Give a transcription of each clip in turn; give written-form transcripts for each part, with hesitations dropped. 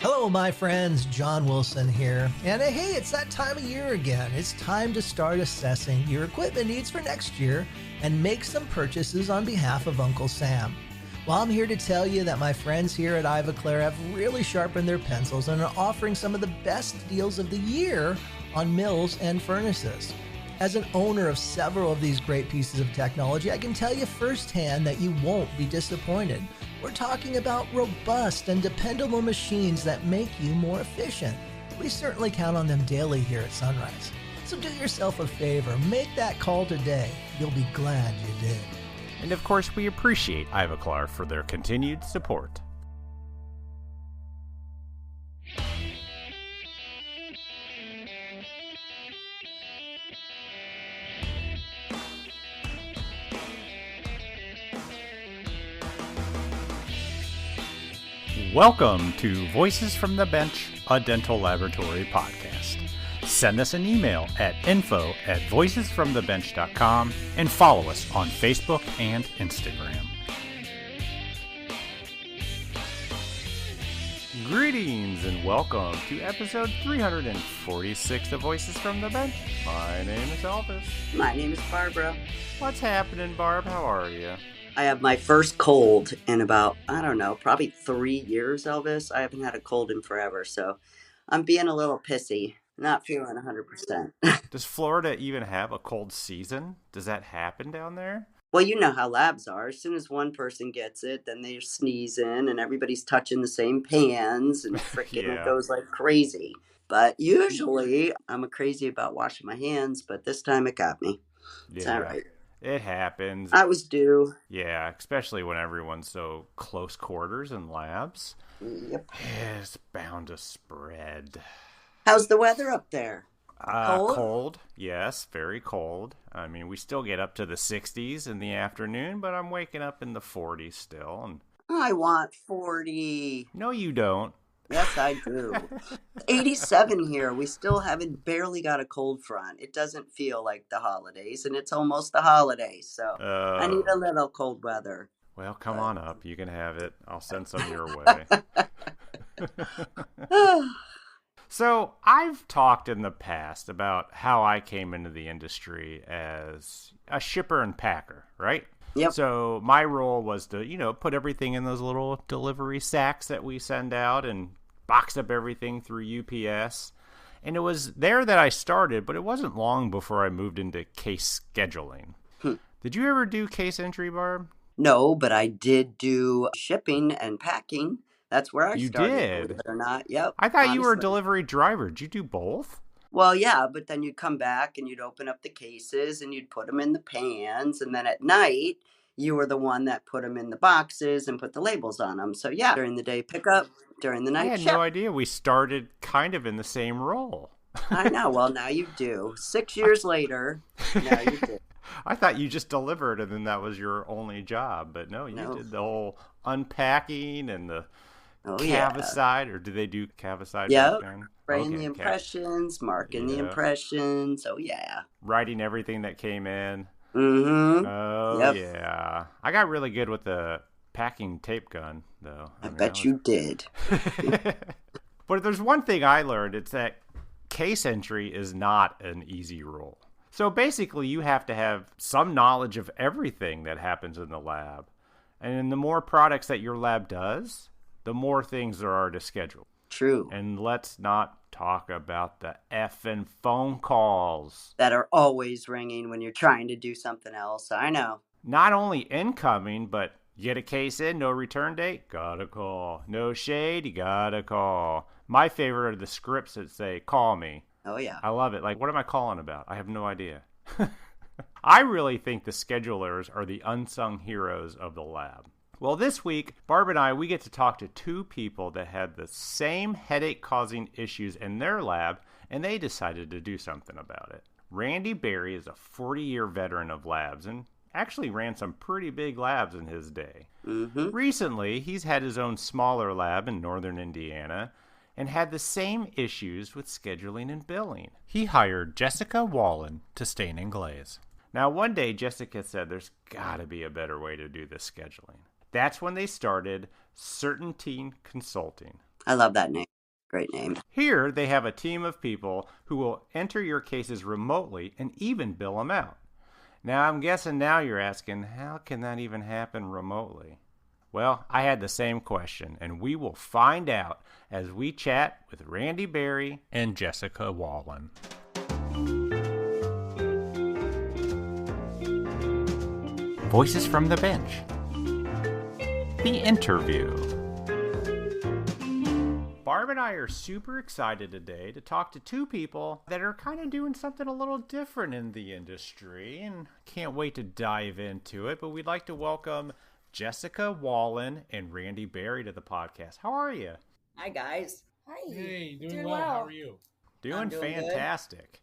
Hello, my friends. John Wilson here. And hey, it's that time of year again. It's time to start assessing your equipment needs for next year and make some purchases on behalf of Uncle Sam. Well, I'm here to tell you that my friends here at Ivaclair have really sharpened their pencils and are offering some of the best deals of the year on mills and furnaces. As an owner of several of these great pieces of technology, I can tell you firsthand that you won't be disappointed. We're talking about robust and dependable machines that make you more efficient. We certainly count on them daily here at Sunrise. So do yourself a favor, make that call today. You'll be glad you did. And of course, we appreciate Ivaclair for their continued support. Welcome to Voices from the Bench, a dental laboratory podcast. Send us an email at info@voicesfromthebench.com and follow us on Facebook and Instagram. Greetings and welcome to episode 346 of Voices from the Bench. My name is Elvis. My name is Barbara. What's happening, Barb? How are you? I have my first cold in about, probably 3 years, Elvis. I haven't had a cold in forever, so I'm being a little pissy. Not feeling 100%. Does Florida even have a cold season? Does that happen down there? Well, you know how labs are. As soon as one person gets it, then they're sneezing and everybody's touching the same pans and freaking Yeah. It goes like crazy. But usually I'm crazy about washing my hands, but this time it got me. It's all right. It happens. I was due. Yeah, especially when everyone's so close quarters in labs. Yep. It's bound to spread. How's the weather up there? Cold? Cold, yes, very cold. I mean, we still get up to the 60s in the afternoon, but I'm waking up in the 40s still. And I want 40. no, you don't. Yes, I do. 87 here. We still haven't barely got a cold front. It doesn't feel like the holidays, and it's almost the holidays, so I need a little cold weather. Well, come on up. You can have it. I'll send some your way. So I've talked in the past about how I came into the industry as a shipper and packer, right? Yep. So my role was to, put everything in those little delivery sacks that we send out and box up everything through UPS. And it was there that I started, but it wasn't long before I moved into case scheduling. Did you ever do case entry, Barb? No, but I did do shipping and packing. That's where I started. You did? Believe it or not. Yep. I thought you were a delivery driver. Did you do both? Well, yeah, but then you'd come back and you'd open up the cases and you'd put them in the pans. And then at night, you were the one that put them in the boxes and put the labels on them. So, yeah, during the day pickup, during the night I had ship. no idea. We started kind of in the same role. I know. Well, now you do. 6 years later, now you do. I thought you just delivered and then that was your only job. But no, you did the whole unpacking and the cavicide. Or do they do cavicide? Yep. Writing the impressions, marking the impressions. Oh, yeah. Writing everything that came in. Mm-hmm. Oh, yeah. I got really good with the packing tape gun, though. I bet you did. But if there's one thing I learned, it's that case entry is not an easy role. So basically, you have to have some knowledge of everything that happens in the lab. And the more products that your lab does, the more things there are to schedule. True. And let's not talk about the effing phone calls that are always ringing when you're trying to do something else. I know. Not only incoming, but get a case in, no return date, gotta call. No shade, you gotta call. My favorite are the scripts that say, call me. Oh, yeah. I love it. Like, what am I calling about? I have no idea. I really think the schedulers are the unsung heroes of the lab. Well, this week, Barb and I, we get to talk to two people that had the same headache-causing issues in their lab, and they decided to do something about it. Randy Berry is a 40-year veteran of labs and actually ran some pretty big labs in his day. Mm-hmm. Recently, he's had his own smaller lab in northern Indiana and had the same issues with scheduling and billing. He hired Jessica Wallen to stain and glaze. Now, one day, Jessica said there's got to be a better way to do this scheduling. That's when they started Certainty Consulting. I love that name. Great name. Here, they have a team of people who will enter your cases remotely and even bill them out. Now, I'm guessing now you're asking, how can that even happen remotely? Well, I had the same question, and we will find out as we chat with Randy Berry and Jessica Wallen. Voices from the Bench. The interview. Barb and I are super excited today to talk to two people that are kind of doing something a little different in the industry, and can't wait to dive into it. But we'd like to welcome Jessica Wallen and Randy Berry to the podcast. How are you? Hi, guys. Hi. Hey, doing well. How are you? Doing fantastic.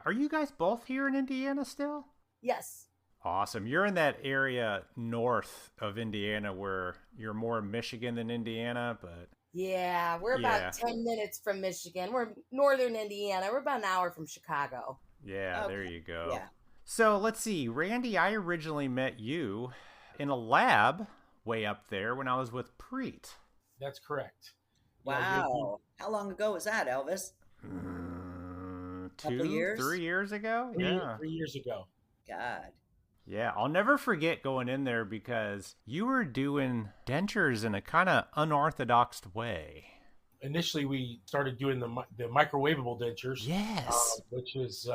Are you guys both here in Indiana still? Yes. Awesome. You're in that area north of Indiana where you're more Michigan than Indiana, but... Yeah, we're about 10 minutes from Michigan. We're northern Indiana. We're about an hour from Chicago. Yeah, okay. There you go. Yeah. So let's see. Randy, I originally met you in a lab way up there when I was with Preet. That's correct. Wow. How long ago was that, Elvis? 2 years? 3 years ago? 3 years ago. God. Yeah, I'll never forget going in there because you were doing dentures in a kind of unorthodox way. Initially, we started doing the microwavable dentures. Yes. Which is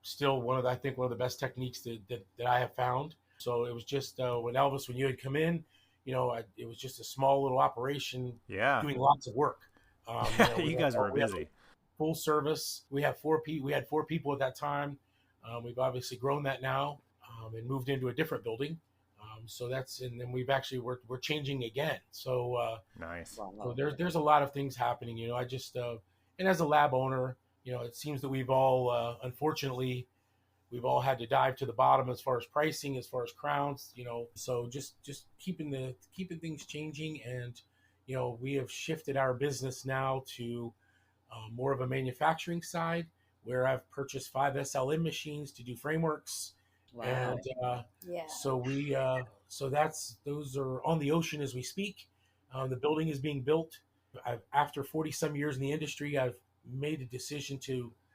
still one of the best techniques that I have found. So it was just when you had come in, it was just a small little operation. Yeah. Doing lots of work. You guys were busy. Full service. We had 4 people at that time. We've obviously grown that now. And moved into a different building. And then we're changing again. So nice. So there's a lot of things happening. I just and as a lab owner, it seems that we've all unfortunately had to dive to the bottom as far as pricing, as far as crowns. So just keeping things changing, and we have shifted our business now to more of a manufacturing side, where I've purchased 5 SLM machines to do frameworks. Wow. And those are on the ocean as we speak. The building is being built. After 40 some years in the industry, I've made a decision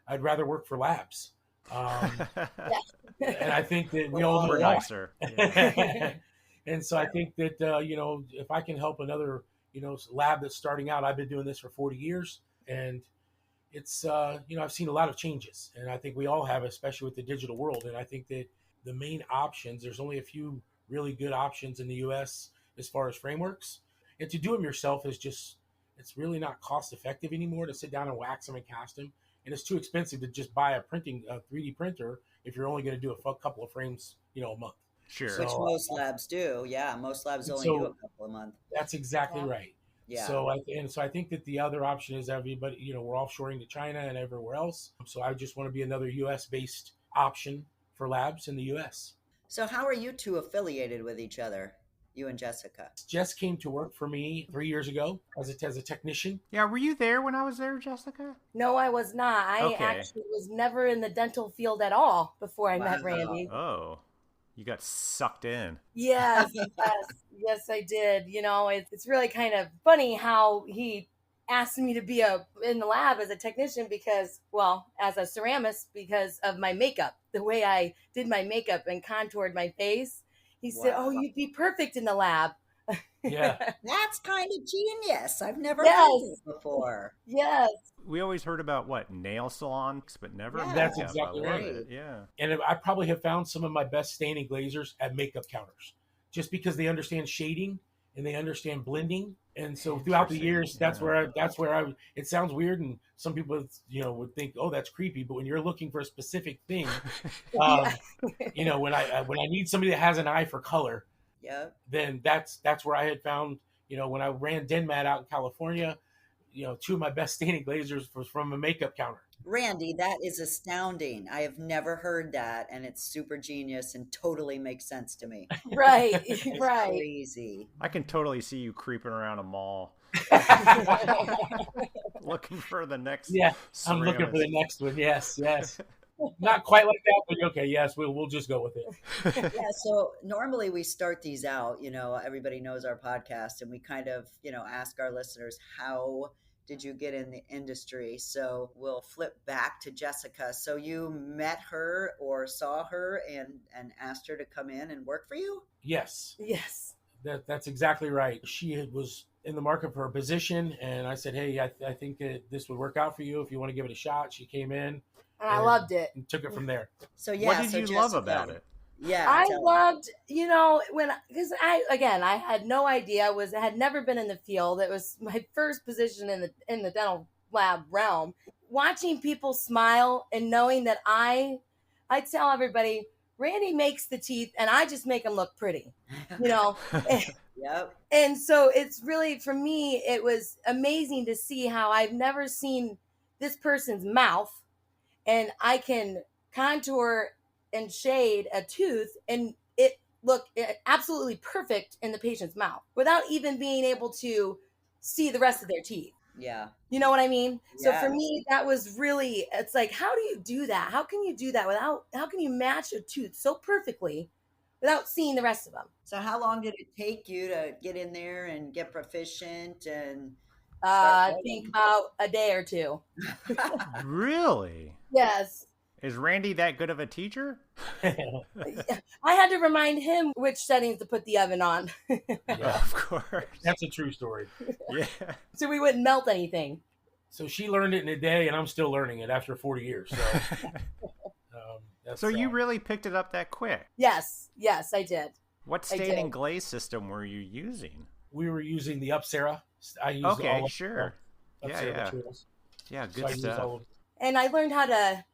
I'd rather work for labs. And I think that we all know nicer. Yeah. And so I think that, if I can help another, lab that's starting out, I've been doing this for 40 years, and it's, I've seen a lot of changes, and I think we all have, especially with the digital world. And I think that the main options, there's only a few really good options in the U.S. as far as frameworks. And to do them yourself it's really not cost effective anymore to sit down and wax them and cast them. And it's too expensive to just buy a 3D printer if you're only going to do a couple of frames, a month. Sure. Which most labs do. Yeah, most labs only do a couple of months. That's exactly right. Yeah. So I think that the other option is everybody, we're offshoring to China and everywhere else. So I just want to be another U.S. based option for labs in the U.S. So how are you two affiliated with each other, you and Jessica? Jess came to work for me 3 years ago as a technician. Yeah, were you there when I was there, Jessica? No, I was not. I actually was never in the dental field at all before I met Randy. Oh, you got sucked in. Yes, yes, I did. It's really kind of funny how he asked me to be in the lab as a technician as a ceramist, because of my makeup, the way I did my makeup and contoured my face. He said, "Oh, you'd be perfect in the lab." Yeah. That's kind of genius. I've never heard this before. Yes. We always heard about nail salons, but never. Yeah, that's makeup. exactly right. Yeah. And I probably have found some of my best staining glazers at makeup counters, just because they understand shading and they understand blending. And so throughout the years, that's where I, it sounds weird. And some people, would think, oh, that's creepy. But when you're looking for a specific thing, when I need somebody that has an eye for color, then that's where I had found, when I ran Denmat out in California, 2 of my best staining glazers was from a makeup counter. Randy, that is astounding. I have never heard that, and it's super genius and totally makes sense to me. Right, It's right. crazy. I can totally see you creeping around a mall. Looking for the next. Yeah, I'm looking for the next one. Yes. Not quite like that, but okay, yes, we'll just go with it. Yeah, so normally we start these out, everybody knows our podcast, and we kind of, ask our listeners, how did you get in the industry? So we'll flip back to Jessica. So you met her or saw her and asked her to come in and work for you? Yes, Yes. that's exactly right. She was in the market for a position, and I said, hey, I think that this would work out for you if you want to give it a shot. She came in And I loved it. and took it from there. So yeah, What did so you love Jessica, about it? Yeah, I tell 'em. loved, because I had no idea, had never been in the field. It was my first position in the dental lab realm. Watching people smile and knowing that I tell everybody, Randy makes the teeth and I just make them look pretty, you know. Yep. And so it's really, for me, it was amazing to see how I've never seen this person's mouth, and I can contour and shade a tooth and it look absolutely perfect in the patient's mouth without even being able to see the rest of their teeth. Yeah. You know what I mean? So for Yes. me, that was really, it's like, how do you do that? How can you do that how can you match a tooth so perfectly without seeing the rest of them? So how long did it take you to get in there and get proficient and I think about a day or two. Really? Yes. Is Randy that good of a teacher? I had to remind him which settings to put the oven on. Yeah, Of course. that's a true story. Yeah. So we wouldn't melt anything. So she learned it in a day, and I'm still learning it after 40 years. So, So you really picked it up that quick. Yes, I did. What I stain and did. glaze system were you using? we were using the Upsera. I use Okay, all of sure. the Yeah, Upsera yeah. materials. Yeah, So good I use stuff. all of And I learned how to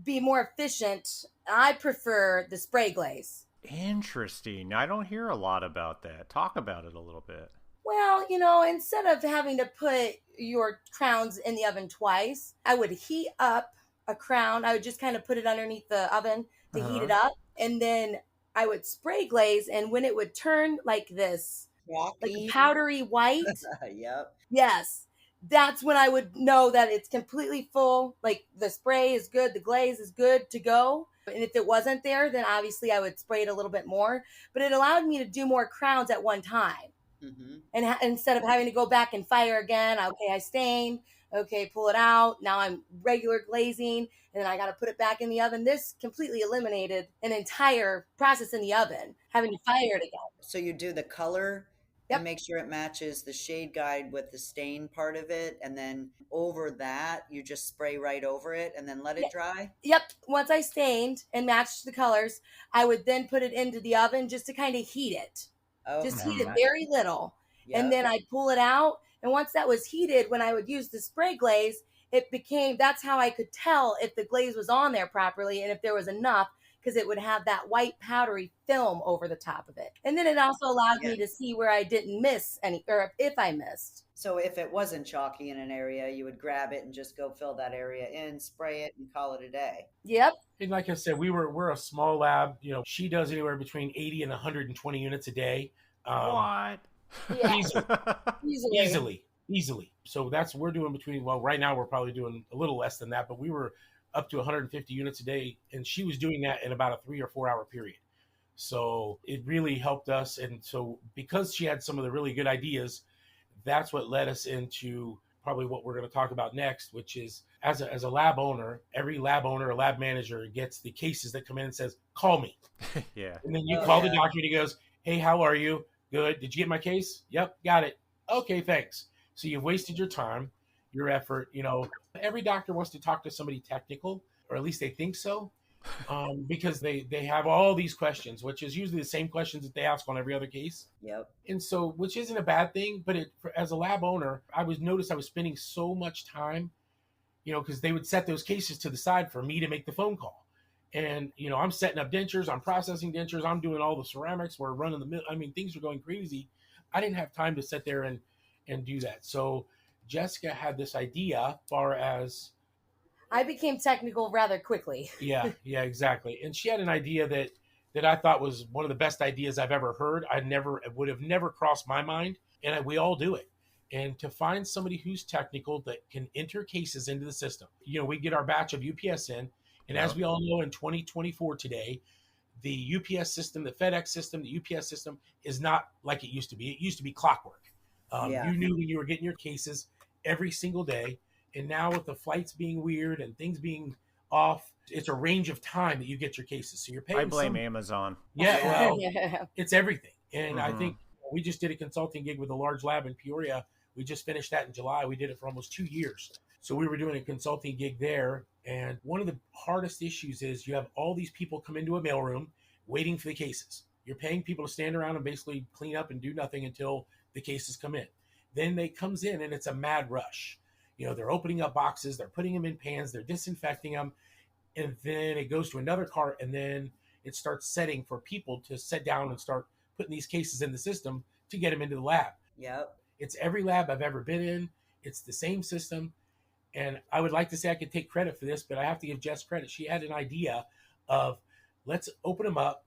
be more efficient. I prefer the spray glaze. Interesting. I don't hear a lot about that. Talk about it a little bit. Well, instead of having to put your crowns in the oven twice, I would heat up a crown. I would just kind of put it underneath the oven to heat it up. And then I would spray glaze. And when it would turn like this, like a Chalky. powdery white, Yep. yes, that's when I would know that it's completely full. Like the spray is good, the glaze is good to go. And if it wasn't there, then obviously I would spray it a little bit more. But it allowed me to do more crowns at one time. Mm-hmm. And instead of having to go back and fire again, okay, I stained, okay, pull it out. Now I'm regular glazing, and then I got to put it back in the oven. This completely eliminated an entire process in the oven, having to fire it again. So you do the color Yep. and make sure it matches the shade guide with the stain part of it, and then over that you just spray right over it and then let it dry. Yep. Once I stained and matched the colors, I would then put it into the oven just to kind of heat it. Oh, Just Okay. heat it very little. Yep. And then I'd pull it out. And once that was heated, when I would use the spray glaze, that's how I could tell if the glaze was on there properly and if there was enough, because it would have that white powdery film over the top of it. And then it also allowed me to see where I didn't miss any, or if I missed. So if it wasn't chalky in an area, you would grab it and just go fill that area in, spray it, and call it a day. Yep. And like I said, we're a small lab. She does anywhere between 80 and 120 units a day. What? Yeah. Easily. So we're doing between, well, right now we're probably doing a little less than that, but we were up to 150 units a day, and she was doing that in about a 3 or 4 hour period. So it really helped us. And so because she had some of the really good ideas, that's what led us into probably what we're going to talk about next, which is as a lab owner, every lab owner or lab manager gets the cases that come in and says, call me. Yeah. And then you call the doctor and he goes, hey, how are you? Good. Did you get my case? Yep, got it. Okay, thanks. So you've wasted your time, your effort. Every doctor wants to talk to somebody technical, or at least they think so, because they have all these questions, which is usually the same questions that they ask on every other case. Yep. And so, which isn't a bad thing, but as a lab owner, I was spending so much time, because they would set those cases to the side for me to make the phone call. And, I'm setting up dentures, I'm processing dentures, I'm doing all the ceramics, we're running the mill. I mean, things are going crazy. I didn't have time to sit there and do that. So Jessica had this idea as far as... I became technical rather quickly. Yeah, exactly. And she had an idea that I thought was one of the best ideas I've ever heard. It would have never crossed my mind. And we all do it. And to find somebody who's technical that can enter cases into the system. We get our batch of UPS in. And as we all know, in 2024 today, the UPS system, the FedEx system, the UPS system is not like it used to be. It used to be clockwork. You knew when you were getting your cases every single day. And now with the flights being weird and things being off, it's a range of time that you get your cases. So you're paying. I blame Amazon. Yeah, well, Yeah. it's everything. And I Mhm. think we just did a consulting gig with a large lab in Peoria. We just finished that in July. We did it for almost 2 years. So we were doing a consulting gig there. And one of the hardest issues is you have all these people come into a mailroom waiting for the cases. You're paying people to stand around and basically clean up and do nothing until the cases come in. Then they comes in and it's a mad rush. They're opening up boxes, they're putting them in pans, they're disinfecting them, and then it goes to another cart, and then it starts setting for people to sit down and start putting these cases in the system to get them into the lab. Yep. It's every lab I've ever been in. It's the same system. And I would like to say I could take credit for this, but I have to give Jess credit. She had an idea of, let's open them up.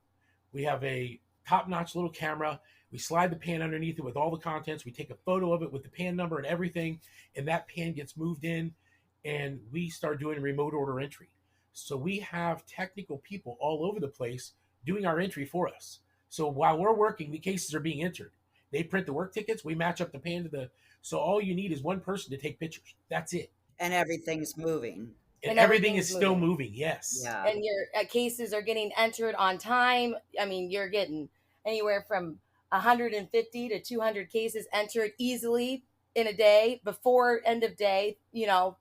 We have a top-notch little camera. We slide the pan underneath it with all the contents. We take a photo of it with the pan number and everything, and that pan gets moved in, and we start doing remote order entry. So we have technical people all over the place doing our entry for us. So while we're working, the cases are being entered. They print the work tickets. We match up the pan to the. So all you need is one person to take pictures. That's it. And everything's moving. And And everything everything's is still moving. moving. Yes. Yeah. And your cases are getting entered on time. I mean, you're getting anywhere from 150 to 200 cases entered easily in a day. Before end of day,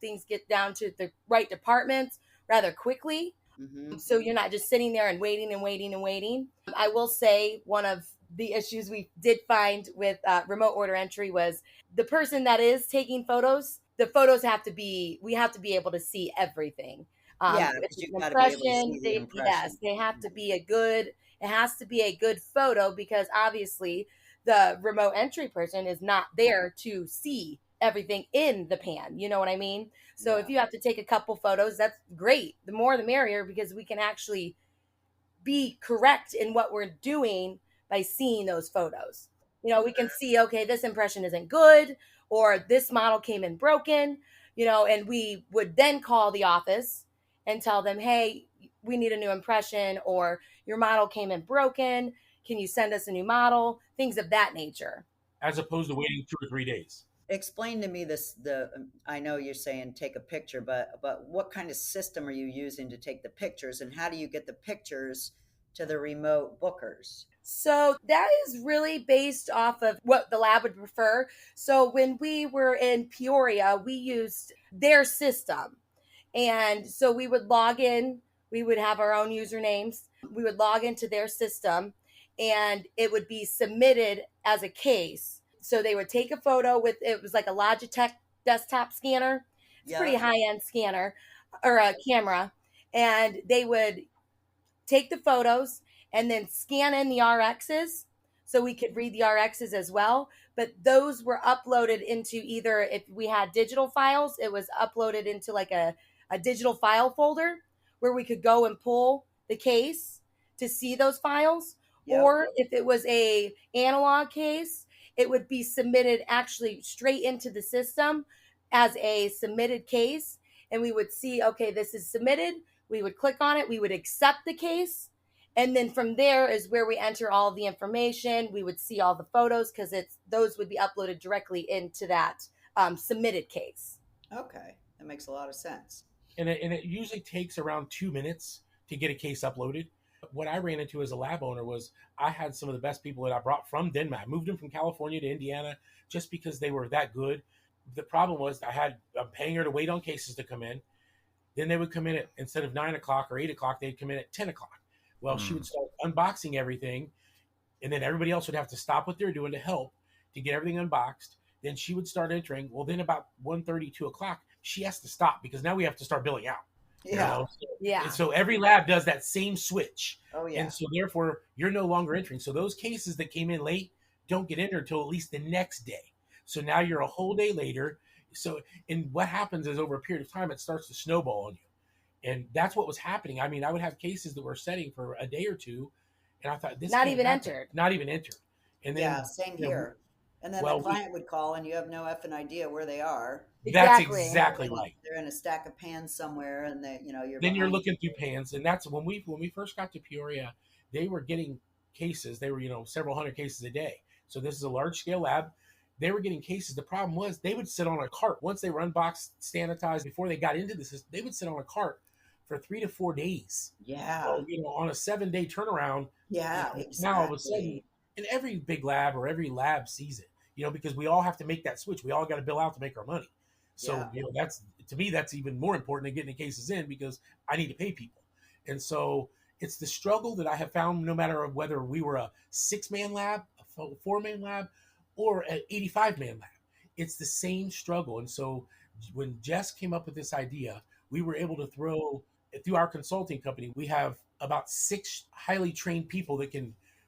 things get down to the right departments rather quickly. Mm-hmm. So you're not just sitting there and waiting and waiting and waiting. I will say one of the issues we did find with remote order entry was the person that is taking photos. The photos we have to be able to see everything. Yeah, if because it's you've an got to be able to impression, see the impression. yes, they have to be it has to be a good photo, because obviously the remote entry person is not there to see everything in the pan. You know what I mean? So Yeah. if you have to take a couple photos, that's great. The more the merrier, because we can actually be correct in what we're doing by seeing those photos. We can see, okay, this impression isn't good, or this model came in broken, and we would then call the office and tell them, hey, we need a new impression, or your model came in broken. Can you send us a new model? Things of that nature. As opposed to waiting 2 or 3 days. Explain to me I know you're saying take a picture, but what kind of system are you using to take the pictures, and how do you get the pictures to the remote bookers? So that is really based off of what the lab would prefer. So when we were in Peoria, we used their system. And so we would log in, we would have our own usernames. We would log into their system, and it would be submitted as a case. So they would take a photo it was like a Logitech desktop scanner. It's a pretty high-end scanner or a camera. And they would take the photos and then scan in the RXs so we could read the RXs as well. But those were uploaded into either, if we had digital files, it was uploaded into like a digital file folder where we could go and pull the case to see those files. Yep. Or if it was a analog case, it would be submitted actually straight into the system as a submitted case. And we would see, okay, this is submitted. We would click on it. We would accept the case. And then from there is where we enter all of the information. We would see all the photos, because those would be uploaded directly into that submitted case. Okay, that makes a lot of sense. And it usually takes around 2 minutes to get a case uploaded. What I ran into as a lab owner was I had some of the best people that I brought from Denmark. I moved them from California to Indiana just because they were that good. The problem was I'm paying her to wait on cases to come in. Then they would come in instead of 9 o'clock or 8 o'clock, they'd come in at 10 o'clock. Well, she would start unboxing everything, and then everybody else would have to stop what they're doing to help to get everything unboxed. Then she would start entering. Well, then about 1:30, 2 o'clock, she has to stop because now we have to start billing out. Yeah. Yeah. And so every lab does that same switch. Oh, yeah. And so therefore, you're no longer entering. So those cases that came in late don't get entered until at least the next day. So now you're a whole day later. So, and what happens is over a period of time, it starts to snowball on you. And that's what was happening. I mean, I would have cases that were setting for a day or two, and I thought, this Not can't even happen. entered. Not even entered. And then, Yeah, same you know, here. And then well, the client would call, and you have no effing idea where they are. That's Exactly. exactly right. They're in a stack of pans somewhere, and you're Then you're behind. looking through pans, and that's when we first got to Peoria, they were getting cases. They were several hundred cases a day. So this is a large scale lab. they were getting cases. The problem was they would sit on a cart. Once they were unboxed, sanitized, before they got into the system, they would sit on a cart for 3 to 4 days. Yeah. So, on a 7-day turnaround, Yeah, now all of a sudden, exactly. and every big lab or every lab sees it, because we all have to make that switch. We all got to bill out to make our money. So, that's, to me, that's even more important than getting the cases in, because I need to pay people. And so it's the struggle that I have found, no matter whether we were a 6-man lab, a 4-man lab, or an 85-man lab. It's the same struggle. And so when Jess came up with this idea, we were able to through our consulting company, we have about 6 highly trained people that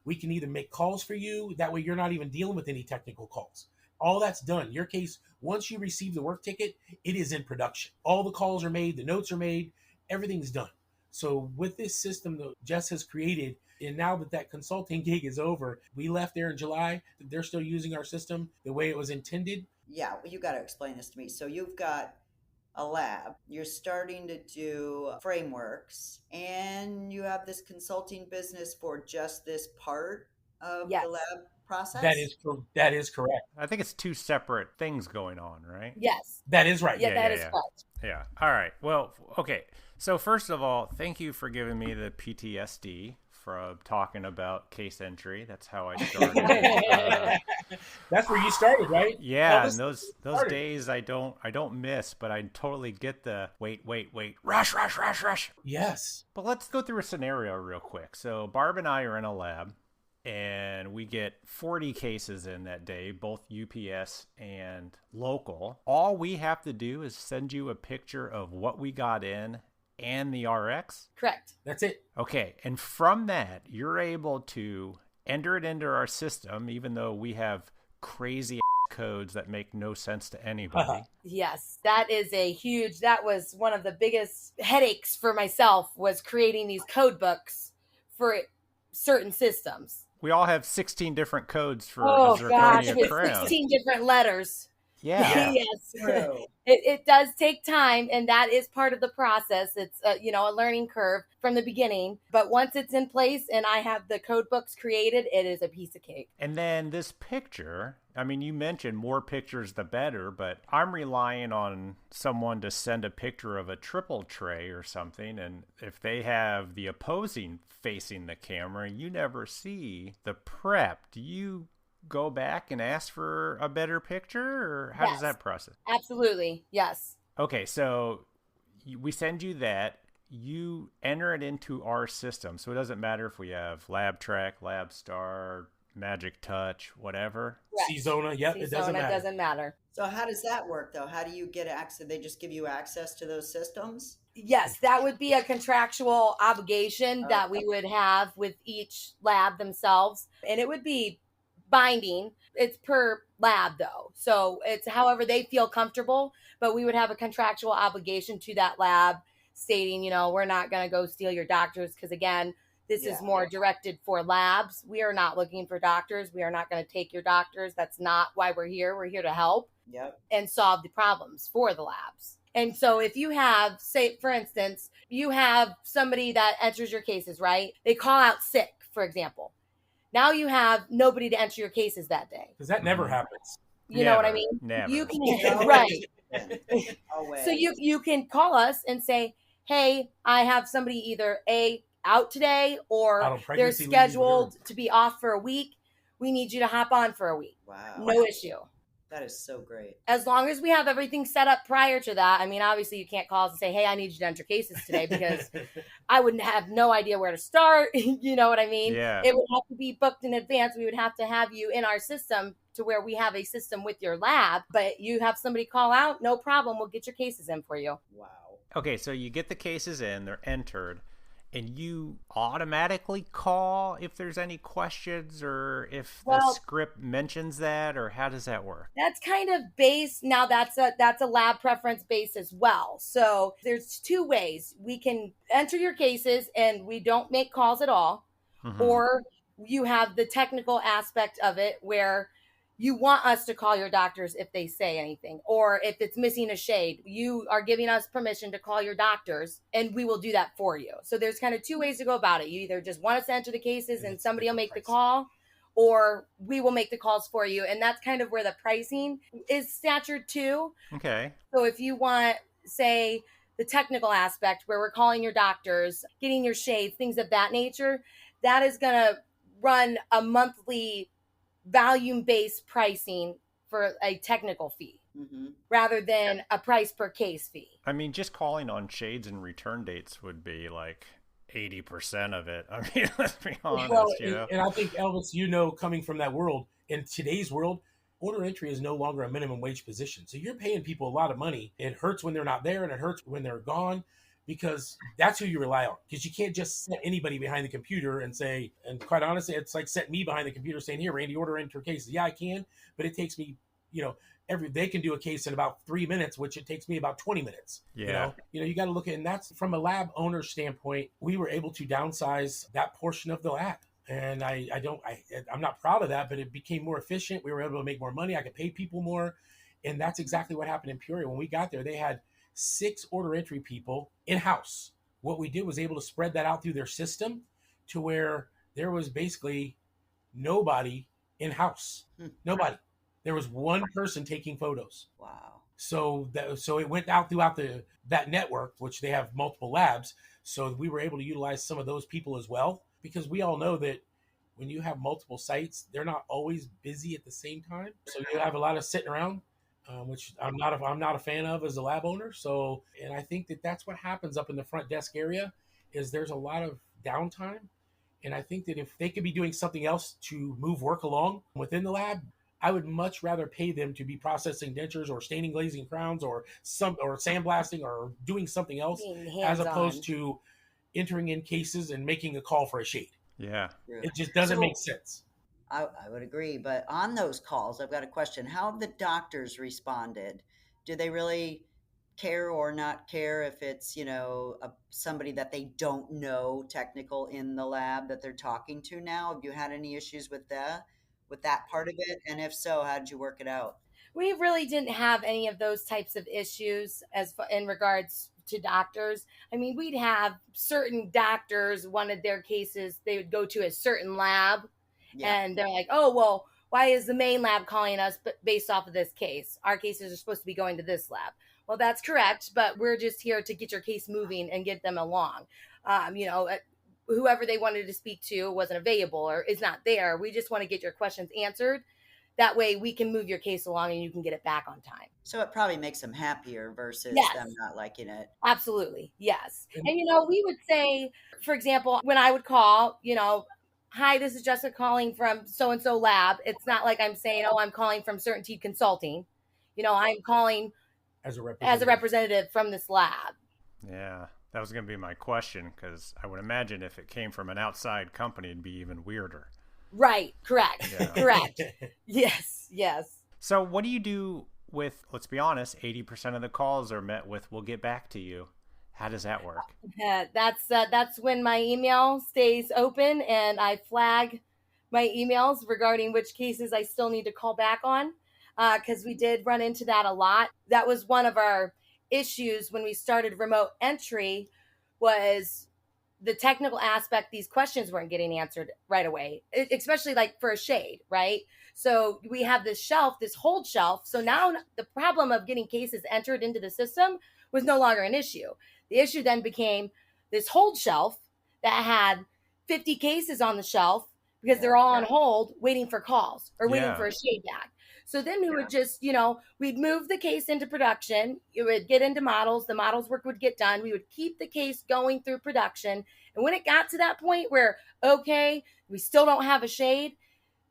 we can either make calls for you. That way you're not even dealing with any technical calls. All that's done. Your case, once you receive the work ticket, it is in production. All the calls are made, the notes are made, everything's done. So with this system that Jess has created, and now that consulting gig is over, we left there in July, they're still using our system the way it was intended. Yeah, well, you got to explain this to me. So you've got a lab, you're starting to do frameworks, and you have this consulting business for just this part of the lab process? That is correct. I think it's 2 separate things going on, right? Yes. That is right. Yeah, that is correct. Yeah. All right. Well, okay. So first of all, thank you for giving me the PTSD from talking about case entry. That's how I started. That's where you started, right? Yeah, and those days I don't miss, but I totally get the wait, rush. Yes. But let's go through a scenario real quick. So Barb and I are in a lab, and we get 40 cases in that day, both UPS and local. All we have to do is send you a picture of what we got in and the RX? Correct. That's it. Okay. And from that, you're able to enter it into our system, even though we have crazy codes that make no sense to anybody. Yes, that was one of the biggest headaches for myself, was creating these code books for certain systems. We all have 16 different codes for a zirconia with crown. 16 different letters. Yeah. Yes. It does take time, and that is part of the process. It's a learning curve from the beginning, but once it's in place and I have the code books created, it is a piece of cake. And then this picture, I mean, you mentioned more pictures the better, but I'm relying on someone to send a picture of a triple tray or something, and if they have the opposing facing the camera, you never see the prep. Do you go back and ask for a better picture, or how does that process? Absolutely. Yes. Okay. So we send you that, you enter it into our system. So it doesn't matter if we have LabTrack, LabStar, Magic Touch, whatever. CZona. Yep. It doesn't matter. So how does that work though? How do you get access? They just give you access to those systems? Yes, that would be a contractual obligation that we would have with each lab themselves. And it would be binding. It's per lab though. So it's however they feel comfortable, but we would have a contractual obligation to that lab stating, we're not going to go steal your doctors. Because again, this is more directed for labs. We are not looking for doctors. We are not going to take your doctors. That's not why we're here. We're here to help and solve the problems for the labs. And so if you have, say, for instance, you have somebody that enters your cases, right? They call out sick, for example. Now you have nobody to enter your cases that day. Because that never happens. You know what I mean? Never. You can, right. So you can call us and say, hey, I have somebody either out today or they're scheduled to be off for a week. We need you to hop on for a week. Wow. No issue. That is so great. As long as we have everything set up prior to that. I mean, obviously you can't call us and say, hey, I need you to enter cases today, because I wouldn't have no idea where to start. You know what I mean? Yeah. It would have to be booked in advance. We would have to have you in our system to where we have a system with your lab, but you have somebody call out, no problem. We'll get your cases in for you. Wow. Okay. So you get the cases in, they're entered, and you automatically call if there's any questions, or if the script mentions that, or how does that work? That's kind of based. Now that's a lab preference base as well. So there's 2 ways. We can enter your cases and we don't make calls at all, or you have the technical aspect of it where you want us to call your doctors if they say anything, or if it's missing a shade, you are giving us permission to call your doctors, and we will do that for you. So there's kind of 2 ways to go about it. You either just want us to enter the cases and somebody will make the call, or we will make the calls for you. And that's kind of where the pricing is statured too. Okay. So if you want, say, the technical aspect where we're calling your doctors, getting your shades, things of that nature, that is going to run a monthly volume-based pricing for a technical fee rather than a price per case fee. I mean, just calling on shades and return dates would be like 80% of it. I mean, let's be honest, Well, you know. and I think, Elvis, coming from that world, in today's world, order entry is no longer a minimum wage position. So you're paying people a lot of money. It hurts when they're not there, and it hurts when they're gone, because that's who you rely on. Because you can't just set anybody behind the computer and say, and quite honestly, it's like set me behind the computer saying, here, Randy, order enter cases. Yeah, I can, but it takes me, they can do a case in about 3 minutes, which it takes me about 20 minutes. Yeah. You got to look at, and that's from a lab owner standpoint, we were able to downsize that portion of the lab. And I'm not proud of that, but it became more efficient. We were able to make more money. I could pay people more. And that's exactly what happened in Peoria. When we got there, they had 6 order entry people in-house. What we did was able to spread that out through their system to where there was basically nobody in-house. Nobody. There was one person taking photos. Wow. So it went out throughout that network, which they have multiple labs. So we were able to utilize some of those people as well, because we all know that when you have multiple sites, they're not always busy at the same time. So you have a lot of sitting around, which I'm not a fan of as a lab owner. So, and I think that's what happens up in the front desk area, is there's a lot of downtime. And I think that if they could be doing something else to move work along within the lab, I would much rather pay them to be processing dentures or staining, glazing crowns or sandblasting or doing something else, as opposed to entering in cases and making a call for a shade. Yeah. It just doesn't make sense. I would agree. But on those calls, I've got a question. How have the doctors responded? Do they really care or not care if it's, somebody that they don't know technical in the lab that they're talking to now? Have you had any issues with that part of it? And if so, how did you work it out? We really didn't have any of those types of issues in regards to doctors. I mean, we'd have certain doctors wanted their cases, they would go to a certain lab, and they're like, oh, well, why is the main lab calling us based off of this case? Our cases are supposed to be going to this lab. Well, that's correct, but we're just here to get your case moving and get them along. Whoever they wanted to speak to wasn't available or is not there. We just want to get your questions answered. That way we can move your case along and you can get it back on time. So it probably makes them happier versus them not liking it. Absolutely. Yes. And, we would say, for example, when I would call, hi, this is Jessica calling from so-and-so lab. It's not like I'm saying, oh, I'm calling from Certainty Consulting. I'm calling as a representative from this lab. Yeah. That was going to be my question, because I would imagine if it came from an outside company, it'd be even weirder. Right. Correct. Yeah. Correct. Yes. So what do you do with, let's be honest, 80% of the calls are met with, we'll get back to you. How does that work? That's when my email stays open and I flag my emails regarding which cases I still need to call back on, because we did run into that a lot. That was one of our issues when we started remote entry, was the technical aspect. These questions weren't getting answered right away, especially like for a shade, right? So we have this hold shelf. So now the problem of getting cases entered into the system was no longer an issue. The issue then became this hold shelf that had 50 cases on the shelf because they're all on hold waiting for calls or waiting for a shade back. So then we would just, we'd move the case into production. It would get into models. The models work would get done. We would keep the case going through production. And when it got to that point where, okay, we still don't have a shade,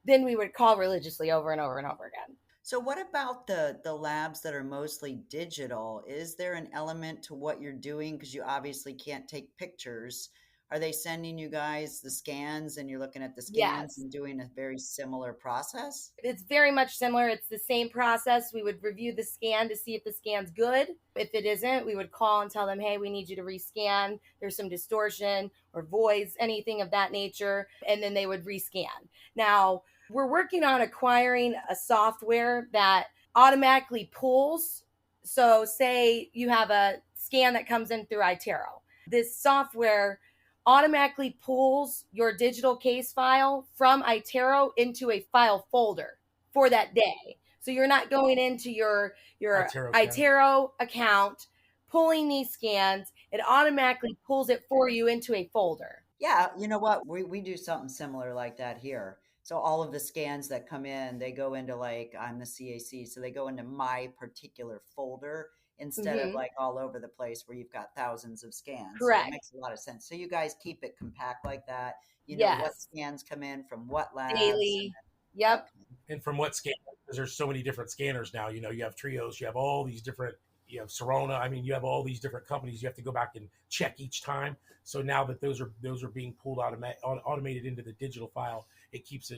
then we would call religiously over and over and over again. So what about the labs that are mostly digital? Is there an element to what you're doing? Because you obviously can't take pictures. Are they sending you guys the scans and you're looking at the scans and doing a very similar process? It's very much similar. It's the same process. We would review the scan to see if the scan's good. If it isn't, we would call and tell them, hey, we need you to rescan. There's some distortion or voids, anything of that nature. And then they would rescan. Now, we're working on acquiring a software that automatically pulls. So say you have a scan that comes in through iTero. This software automatically pulls your digital case file from Itero into a file folder for that day. So you're not going into your Itero account, pulling these scans. It automatically pulls it for you into a folder. Yeah, you know what? We do something similar like that here. So all of the scans that come in, they go into like, I'm the CAC, so they go into my particular folder instead of like all over the place where you've got thousands of scans. Correct. So it makes a lot of sense. So you guys keep it compact like that. You know what scans come in from what labs. Daily. Yep. And from what scanner, because there's so many different scanners now. You know, you have Trios, you have all these different, you have Sorona. I mean, you have all these different companies. You have to go back and check each time. So now that those are being pulled automated into the digital file, it keeps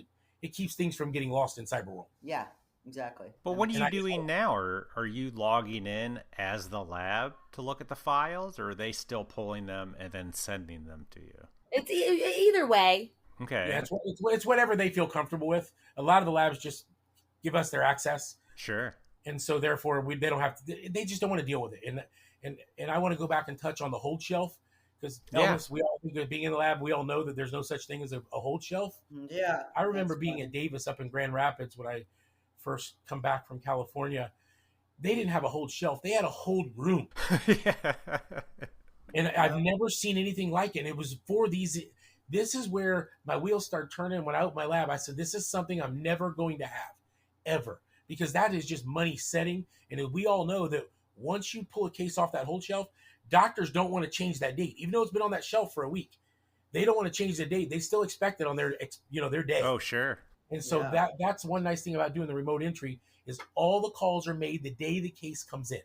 things from getting lost in cyberworld. Yeah, exactly. But what are you doing now? Are you logging in as the lab to look at the files, or are they still pulling them and then sending them to you? It's either way. Okay. Yeah, it's whatever they feel comfortable with. A lot of the labs just give us their access. Sure. And so therefore they don't have to, they just don't want to deal with it. And I want to go back and touch on the hold shelf, because Elvis, we all think that being in the lab, we all know that there's no such thing as a hold shelf. Yeah. I remember being at Davis up in Grand Rapids when I first come back from California. They didn't have a hold shelf. They had a hold room. Yeah. And I've never seen anything like it. And it was for these. This is where my wheels start turning. When I opened my lab, I said, this is something I'm never going to have, ever. Because that is just money setting. And we all know that once you pull a case off that hold shelf, doctors don't want to change that date. Even though it's been on that shelf for a week, they don't want to change the date. They still expect it on their day. Oh, sure. And so that's one nice thing about doing the remote entry is all the calls are made the day the case comes in.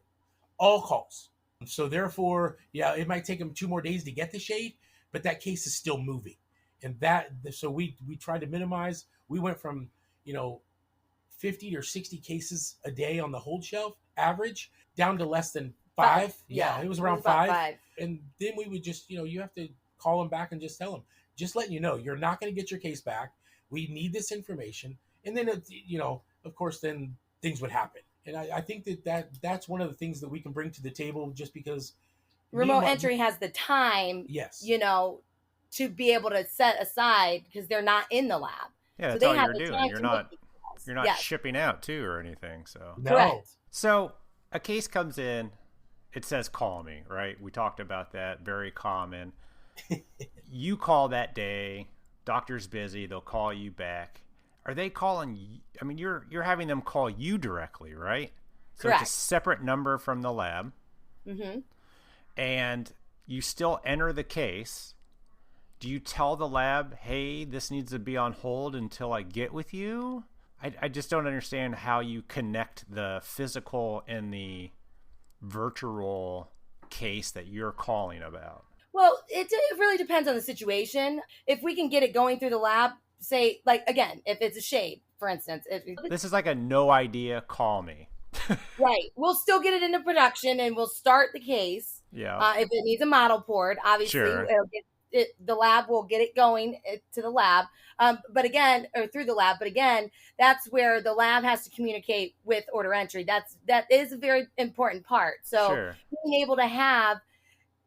All calls. So therefore, it might take them 2 more days to get the shade, but that case is still moving. And so we tried to minimize. We went from, 50 or 60 cases a day on the hold shelf average down to less than 5. Yeah, it was around 5. And then we would just, you have to call them back and just tell them, just letting you know, you're not going to get your case back. We need this information. And then, of course, then things would happen. And I think that's one of the things that we can bring to the table, just because remote entry has the time, to be able to set aside, because they're not in the lab. Yeah, that's so all you're doing. You're not shipping out too or anything. So no. Correct. So a case comes in, it says call me, right? We talked about that. Very common. You call that day, doctor's busy, they'll call you back. Are they calling you? I mean, you're having them call you directly, right? So Correct. It's a separate number from the lab. Mm-hmm. And you still enter the case. Do you tell the lab, hey, this needs to be on hold until I get with you? I just don't understand how you connect the physical and the virtual case that you're calling about. Well, it really depends on the situation. If we can get it going through the lab, say, like, again, if it's a shade, for instance. This is like a no idea, call me. Right. We'll still get it into production and we'll start the case. Yeah. If it needs a model port, obviously, Sure. The lab will get it going to the lab. But again, that's where the lab has to communicate with order entry. That is a very important part. So Sure. being able to have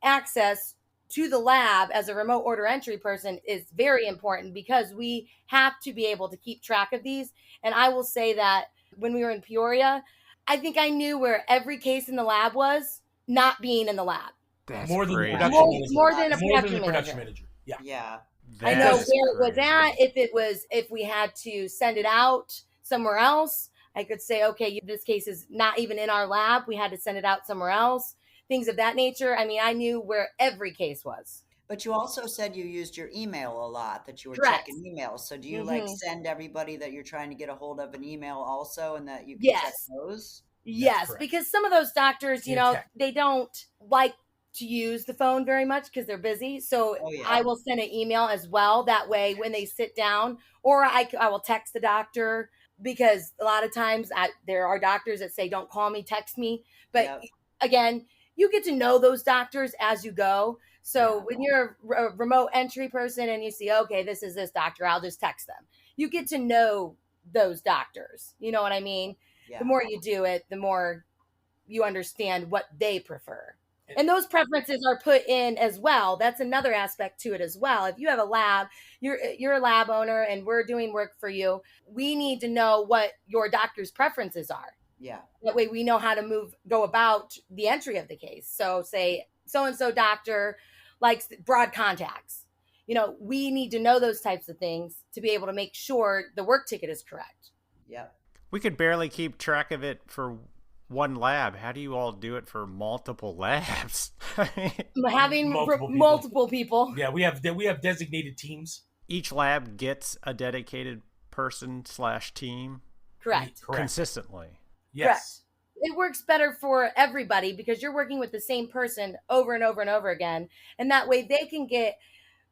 access to the lab as a remote order entry person is very important, because we have to be able to keep track of these. And I will say that when we were in Peoria, I think I knew where every case in the lab was, not being in the lab. That's more than crazy. the production manager. More than a production manager. Yeah. Yeah. I know That's where it was crazy. at. If we had to send it out somewhere else, I could say, okay, this case is not even in our lab. We had to send it out somewhere else. Things of that nature. I mean, I knew where every case was. But you also said you used your email a lot, that you were Correct. checking emails. So do you send everybody that you're trying to get a hold of an email also, and that you can check those? Yes, correct. because some of those doctors, they don't like to use the phone very much because they're busy. So I will send an email as well. That way, when they sit down, or I will text the doctor, because a lot of times there are doctors that say, don't call me, text me. But again, you get to know those doctors as you go. So when you're a remote entry person and you see, okay, this is this doctor, I'll just text them. You get to know those doctors. You know what I mean? Yeah. The more you do it, the more you understand what they prefer. And those preferences are put in as well. That's another aspect to it as well. If you have a lab, you're a lab owner and we're doing work for you, we need to know what your doctor's preferences are. Yeah. That way we know how to go about the entry of the case. So say so-and-so doctor likes broad contacts. We need to know those types of things to be able to make sure the work ticket is correct. Yep. We could barely keep track of it for one lab. How do you all do it for multiple labs? Having multiple people. Yeah, we have designated teams. Each lab gets a dedicated person/team. Correct. Consistently. Yes. Correct. It works better for everybody because you're working with the same person over and over and over again. And that way they can get,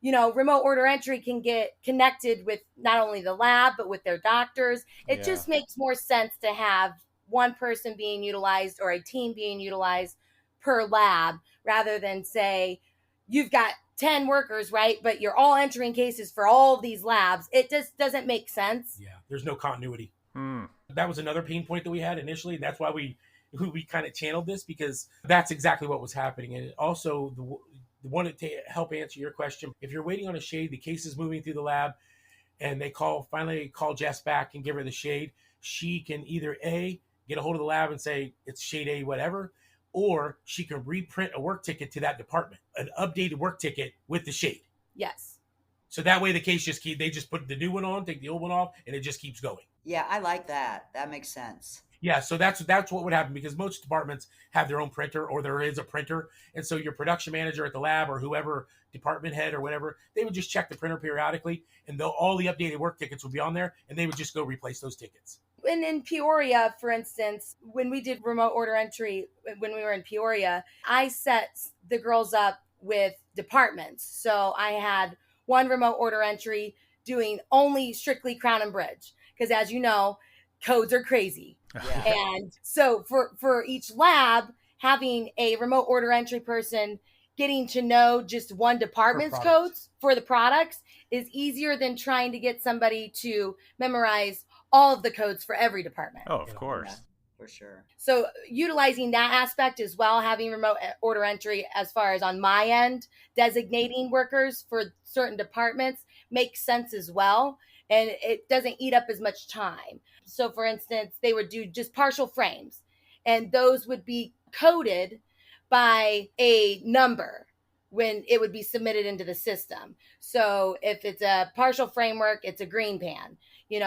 remote order entry can get connected with not only the lab, but with their doctors. It just makes more sense to have one person being utilized or a team being utilized per lab rather than say you've got 10 workers, right? But you're all entering cases for all of these labs. It just doesn't make sense. Yeah, there's no continuity. That was another pain point that we had initially. That's why we kind of channeled this, because that's exactly what was happening. And also the one to help answer your question, if you're waiting on a shade, the case is moving through the lab and they finally call Jess back and give her the shade, she can either get a hold of the lab and say it's shade A, whatever, or she can reprint a work ticket to that department, an updated work ticket with the shade. Yes. So that way the case they just put the new one on, take the old one off, and it just keeps going. Yeah, I like that. That makes sense. Yeah, so that's what would happen, because most departments have their own printer, or there is a printer. And so your production manager at the lab or whoever, department head or whatever, they would just check the printer periodically, and all the updated work tickets would be on there, and they would just go replace those tickets. And in Peoria, for instance, when we did remote order entry, when we were in Peoria, I set the girls up with departments. So I had one remote order entry doing only strictly Crown and Bridge, because as you know, codes are crazy. Yeah. And so for each lab, having a remote order entry person getting to know just one department's codes for the products is easier than trying to get somebody to memorize all of the codes for every department. Oh, of course. Yeah, for sure. So utilizing that aspect as well, having remote order entry as far as on my end, designating workers for certain departments makes sense as well. And it doesn't eat up as much time. So for instance, they would do just partial frames, and those would be coded by a number when it would be submitted into the system. So if it's a partial framework, it's a green pan,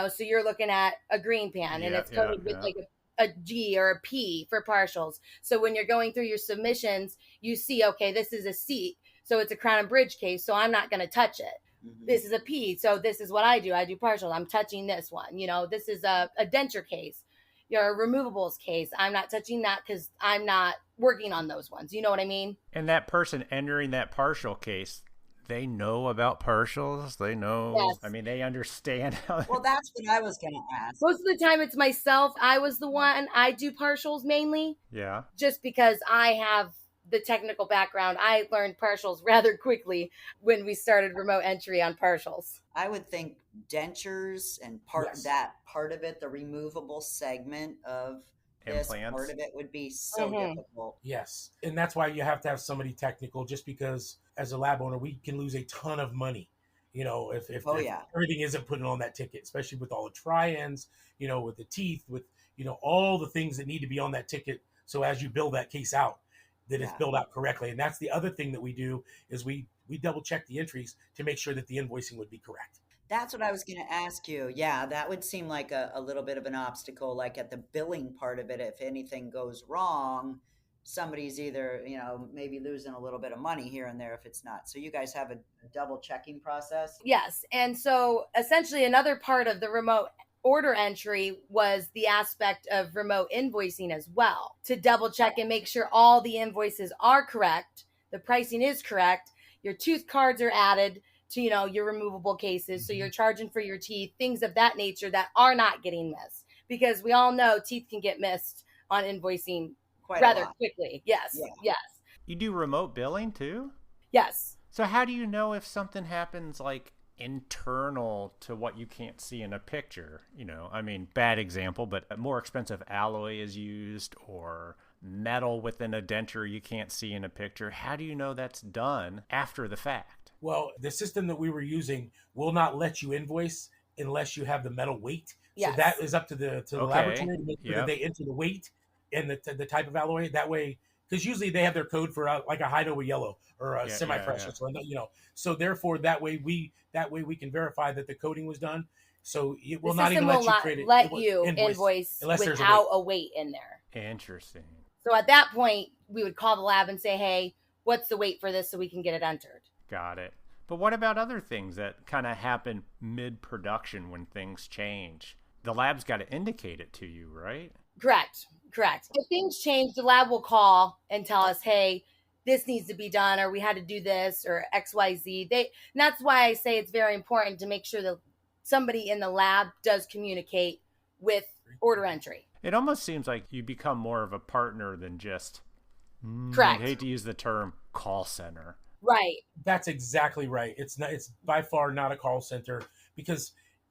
so you're looking at a green pan, and it's coded with like a G or a P for partials. So when you're going through your submissions, you see, okay, this is a C, so it's a Crown and Bridge case, so I'm not going to touch it. Mm-hmm. This is a P, so this is what I do. I do partials. I'm touching this one. This is a denture case. Your removables case, I'm not touching that because I'm not working on those ones. You know what I mean? And that person entering that partial case, they know about partials. They know. Yes. I mean, they understand how. Well, that's what I was going to ask. Most of the time, it's myself. I was the one. I do partials mainly. Yeah. Just because I have the technical background, I learned partials rather quickly when we started remote entry on partials. I would think dentures and that part of it, the removable segment of this implants, part of it would be so difficult. Yes. And that's why you have to have somebody technical, just because as a lab owner, we can lose a ton of money. If everything isn't put on that ticket, especially with all the tri-ends, with the teeth, with, all the things that need to be on that ticket. So as you build that case out, that it's built out correctly. And that's the other thing that we do is we double check the entries to make sure that the invoicing would be correct. That's what I was going to ask you. Yeah, that would seem like a little bit of an obstacle, like at the billing part of it. If anything goes wrong, somebody's either, maybe losing a little bit of money here and there if it's not. So you guys have a double checking process? Yes. And so essentially another part of the remote order entry was the aspect of remote invoicing as well, to double check and make sure all the invoices are correct, the pricing is correct, your tooth cards are added to your removable cases, so you're charging for your teeth, things of that nature that are not getting missed, because we all know teeth can get missed on invoicing rather quickly. Yes. You do remote billing too? Yes. So how do you know if something happens like internal to what you can't see in a picture? Bad example, but a more expensive alloy is used, or metal within a denture you can't see in a picture. How do you know that's done after the fact? Well, the system that we were using will not let you invoice unless you have the metal weight. So that is up to the laboratory to make sure that they enter the weight and the type of alloy. That way, because usually they have their code for like a high Nova yellow or a semi-precious, or So therefore, that way we can verify that the coating was done. So it will not even let you create it. Let you invoice without a weight in there. Interesting. So at that point, we would call the lab and say, "Hey, what's the weight for this so we can get it entered?" Got it. But what about other things that kind of happen mid-production when things change? The lab's got to indicate it to you, right? Correct. If things change, the lab will call and tell us, "Hey, this needs to be done," or "We had to do this," or XYZ. And that's why I say it's very important to make sure that somebody in the lab does communicate with order entry. It almost seems like you become more of a partner than just, correct. I hate to use the term call center. Right. That's exactly right. It's by far not a call center,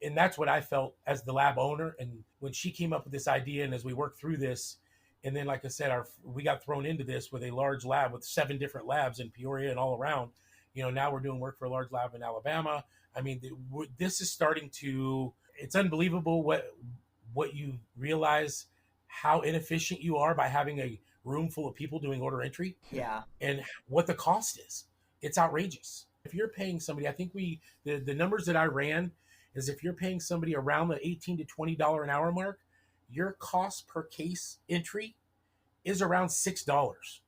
and that's what I felt as the lab owner. And when she came up with this idea, and as we worked through this, and then, like I said, we got thrown into this with a large lab with 7 different labs in Peoria and all around. Now we're doing work for a large lab in Alabama. I mean, this is starting to, it's unbelievable what you realize how inefficient you are by having a room full of people doing order entry. Yeah. And what the cost is. It's outrageous. If you're paying somebody, I think the numbers that I ran is if you're paying somebody around the $18 to $20 an hour mark, your cost per case entry is around $6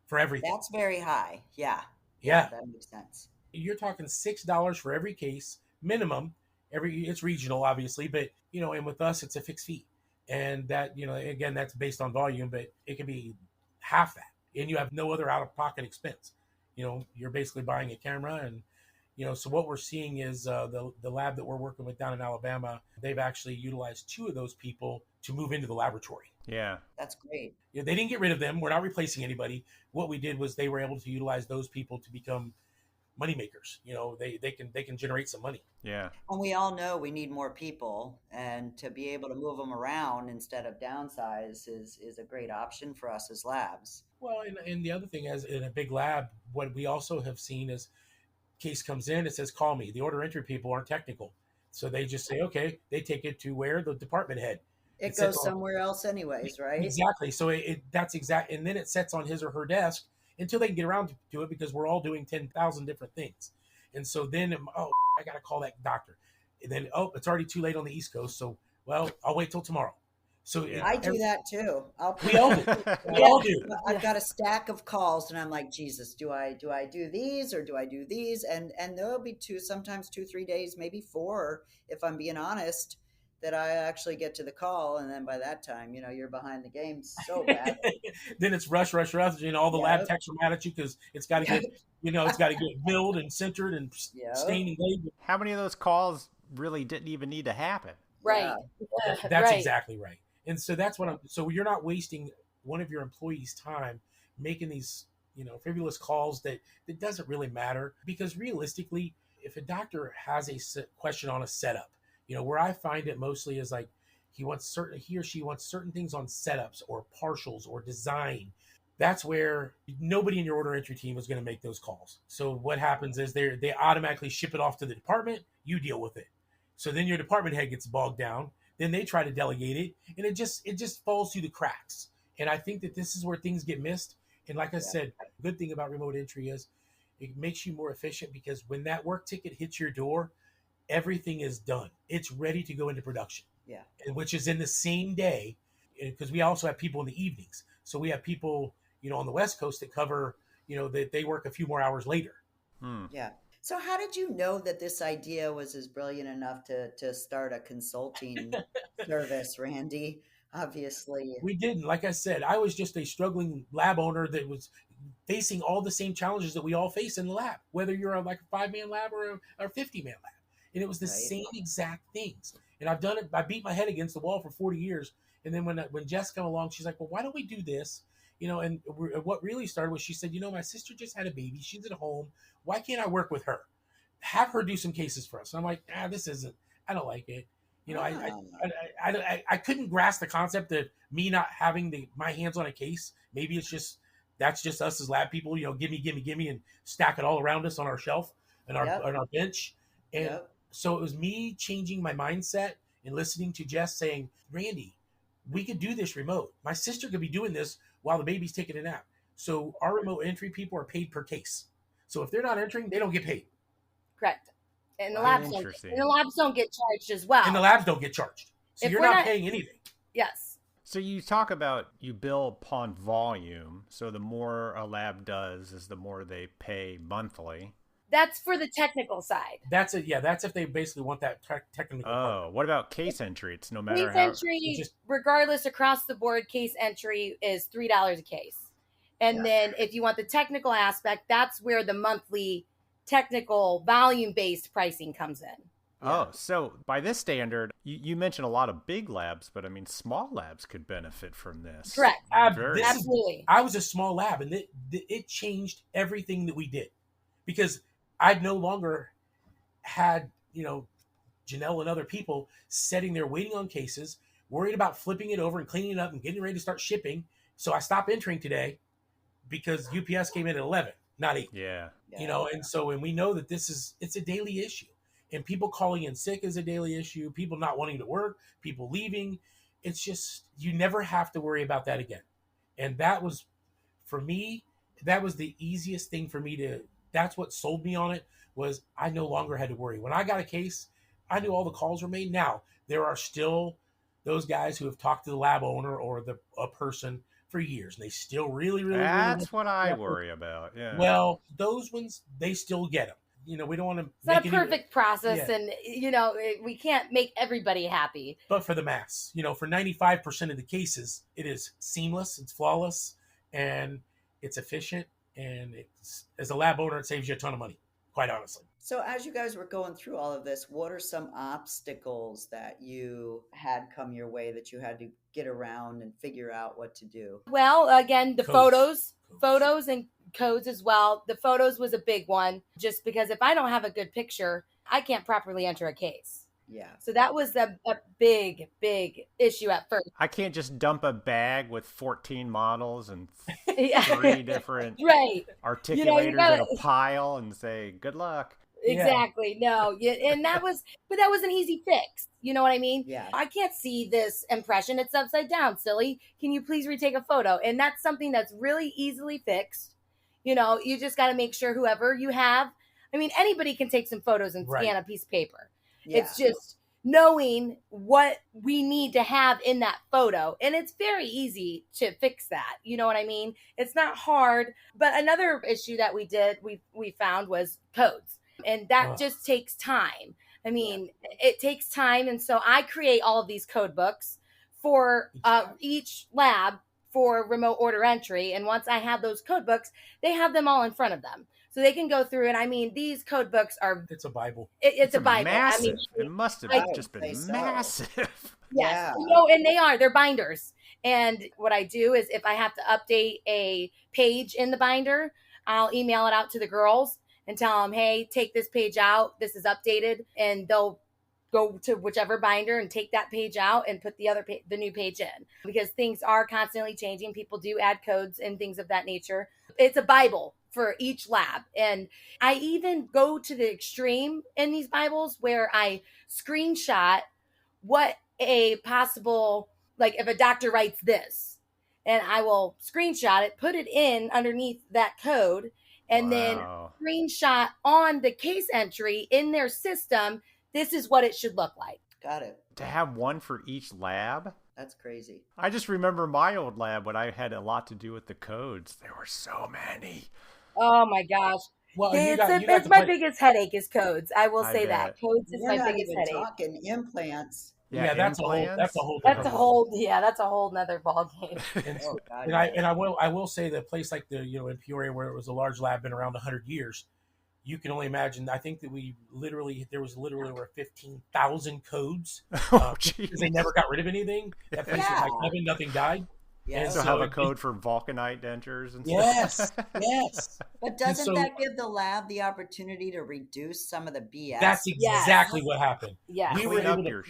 for everything. That's very high. Yeah. Yeah. That makes sense. You're talking $6 for every case minimum. It's regional, obviously, but and with us, it's a fixed fee, and that again, that's based on volume, but it can be half that, and you have no other out-of-pocket expense. You're basically buying a camera, and so what we're seeing is the lab that we're working with down in Alabama, they've actually utilized 2 of those people to move into the laboratory. Yeah, that's great. They didn't get rid of them. We're not replacing anybody. What we did was they were able to utilize those people to become money makers. They can generate some money. Yeah. And we all know we need more people, and to be able to move them around instead of downsize is a great option for us as labs. Well, and the other thing is, in a big lab, what we also have seen is case comes in, it says, "Call me." The order entry people aren't technical. So they just say, okay, they take it to where? The department head. It goes somewhere else anyways, right? Exactly. So that's exact. And then it sets on his or her desk until they can get around to it, because we're all doing 10,000 different things. And so then, I got to call that doctor. And then, it's already too late on the East Coast. So, well, I'll wait till tomorrow. So I do that too. We all do. We all do. I've got a stack of calls, and I'm like, Jesus, do I do these or do I do these? And there'll be sometimes 2-3 days, maybe 4, if I'm being honest, that I actually get to the call, and then by that time, you're behind the game so bad. Then it's rush. All the lab techs are mad at you because it's got to get, it's got to get milled and centered and stained and glazed. How many of those calls really didn't even need to happen? Right. Yeah. That's exactly right. And so that's so you're not wasting one of your employees' time making these, frivolous calls that doesn't really matter, because realistically, if a doctor has a question on a setup, where I find it mostly is like he or she wants certain things on setups or partials or design. That's where nobody in your order entry team is going to make those calls. So what happens is they automatically ship it off to the department. You deal with it. So then your department head gets bogged down. Then they try to delegate it, and it just falls through the cracks. And I think that this is where things get missed. And like I said, the good thing about remote entry is it makes you more efficient, because when that work ticket hits your door, everything is done. It's ready to go into production. Yeah. Which is in the same day, because we also have people in the evenings. So we have people, on the West Coast that cover, that they work a few more hours later. Yeah. So how did you know that this idea was as brilliant enough to start a consulting service, Randy? Obviously. We didn't. Like I said, I was just a struggling lab owner that was facing all the same challenges that we all face in the lab, whether you're like a 5-man lab or a 50-man lab. And it was the same exact things. And I've done it. I beat my head against the wall for 40 years. And then when Jess came along, she's like, well, why don't we do this? And what really started was she said, my sister just had a baby. She's at home. Why can't I work with her? Have her do some cases for us. And I'm like, I don't like it. You know, I couldn't grasp the concept of me not having my hands on a case. Maybe that's just us as lab people. You know, give me, and stack it all around us on our shelf and on our bench. And so it was me changing my mindset and listening to Jess saying, Randy, we could do this remote. My sister could be doing this while the baby's taking a nap. So our remote entry people are paid per case. So if they're not entering, they don't get paid. Correct. And the labs don't get charged as well. And the labs don't get charged. So you're not paying anything. Yes. So you talk about you bill upon volume. So the more a lab does is the more they pay monthly. That's for the technical side. That's it. Yeah, that's if they basically want that technical part. What about case entry? It's no matter case entry, regardless across the board, case entry is $3 a case. And then if you want the technical aspect, that's where the monthly technical volume-based pricing comes in. Oh, so by this standard, you mentioned a lot of big labs, but I mean, small labs could benefit from this. Correct. Absolutely. I was a small lab, and it changed everything that we did because I no longer had, Janelle and other people sitting there waiting on cases, worried about flipping it over and cleaning it up and getting ready to start shipping. So I stopped entering today because UPS came in at 11, not 8. Yeah. And so, and we know that it's a daily issue. And people calling in sick is a daily issue. People not wanting to work, people leaving. It's just, you never have to worry about that again. And that was, for me, that was the easiest thing for me that's what sold me on it, was I no longer had to worry. When I got a case, I knew all the calls were made. Now, there are still those guys who have talked to the lab owner or a person for years, and they still really That's what I worry about. Yeah. Well, those ones, they still get them. We don't want to. It's not a perfect process, and we can't make everybody happy. But for the mass, for 95% of the cases, it is seamless, it's flawless, and it's efficient. And as a lab owner, it saves you a ton of money, quite honestly. So as you guys were going through all of this, what are some obstacles that you had come your way that you had to get around and figure out what to do? Well, again, the photos and codes as well. The photos was a big one, just because if I don't have a good picture, I can't properly enter a case. Yeah. So that was a big, big issue at first. I can't just dump a bag with 14 models and 3 different articulators in a pile and say, good luck. Exactly. No. And that was an easy fix. You know what I mean? Yeah. I can't see this impression. It's upside down, silly. Can you please retake a photo? And that's something that's really easily fixed. You just got to make sure whoever you have, anybody can take some photos and scan a piece of paper. Yeah. It's just knowing what we need to have in that photo. And it's very easy to fix that. You know what I mean? It's not hard. But another issue that we found was codes. And that just takes time. It takes time. And so I create all of these code books for each lab for remote order entry. And once I have those code books, they have them all in front of them. So they can go through, and these code books are... It's a Bible. It's a Bible. Massive. It must have just been massive. Yes. And they are. They're binders. And what I do is if I have to update a page in the binder, I'll email it out to the girls and tell them, hey, take this page out. This is updated. And they'll go to whichever binder and take that page out and put the new page in. Because things are constantly changing. People do add codes and things of that nature. It's a Bible for each lab. And I even go to the extreme in these Bibles where I screenshot what a possible, like if a doctor writes this, and I will screenshot it, put it in underneath that code, and then screenshot on the case entry in their system. This is what it should look like. Got it. To have one for each lab? That's crazy. I just remember my old lab when I had a lot to do with the codes. There were so many. Oh my gosh. Well, it's my biggest headache is codes. I will say that. Codes is my biggest headache. Talking implants. Yeah, that's a whole nother ball game. And I will say the place like in Peoria where it was a large lab, been around 100 years. You can only imagine. I think that there was literally over 15,000 codes. Because they never got rid of anything. That place was like heaven, nothing died. Yes. So have a code for vulcanite dentures and stuff. Yes. But doesn't that give the lab the opportunity to reduce some of the BS? That's exactly what happened. Yeah. We were able to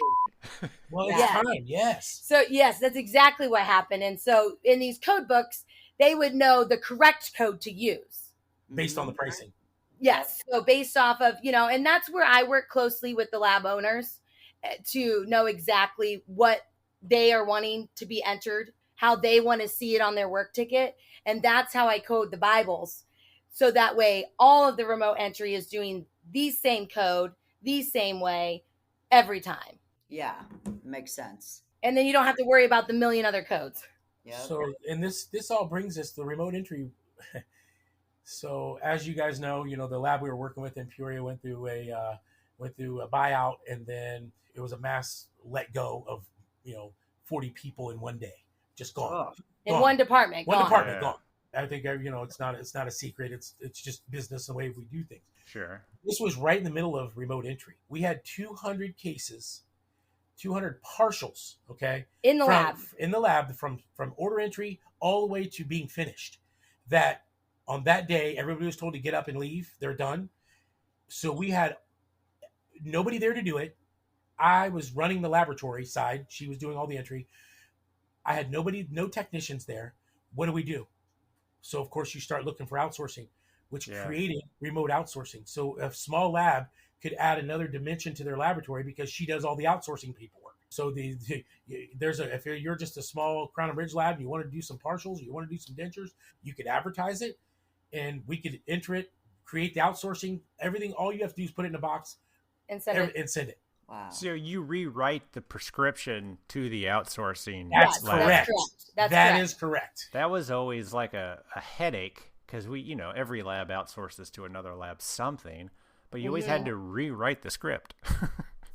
Well, it's Yeah. time. Yes. So yes, that's exactly what happened. And so in these code books, they would know the correct code to use. Based on the pricing. Yes. So based off of, and that's where I work closely with the lab owners to know exactly what they are wanting to be entered, how they want to see it on their work ticket. And that's how I code the Bibles. So that way, all of the remote entry is doing the same code, the same way every time. Yeah, makes sense. And then you don't have to worry about the million other codes. Yep. So, and this all brings us to remote entry. So, as you guys know, the lab we were working with in Peoria went through a buyout, and then it was a mass let go of 40 people in one day, just gone. In one department, One gone. department Yeah. gone. I think it's not a secret. It's just business and the way we do things. Sure. This was right in the middle of remote entry. We had 200 cases, 200 partials, okay? In the lab. In the lab, from order entry all the way to being finished. That on that day, everybody was told to get up and leave. They're done. So we had nobody there to do it. I was running the laboratory side. She was doing all the entry. I had no technicians there. What do we do? So, of course, you start looking for outsourcing, which created remote outsourcing. So a small lab could add another dimension to their laboratory because she does all the outsourcing paperwork. So if you're just a small Crown and Bridge lab, you want to do some partials, you want to do some dentures, you could advertise it, and we could enter it, create the outsourcing, everything. All you have to do is put it in a box and send it. Wow. So you rewrite the prescription to the outsourcing. That's lab. correct. That's That correct. is correct. That was always like a headache because every lab outsources to another lab something, but you always had to rewrite the script.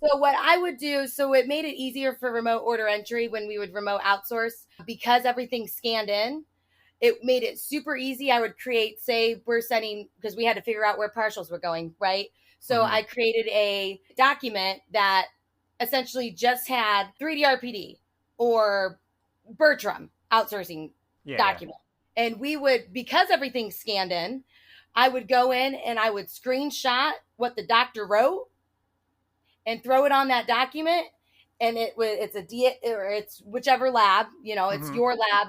So what I would do, so it made it easier for remote order entry when we would remote outsource because everything's scanned in. It made it super easy. I would create, say we're sending, because we had to figure out where partials were going, right? So I created a document that essentially just had 3D RPD or Bertram outsourcing document. And we would, because everything's scanned in, I would go in and I would screenshot what the doctor wrote and throw it on that document. And it's whichever lab, it's your lab.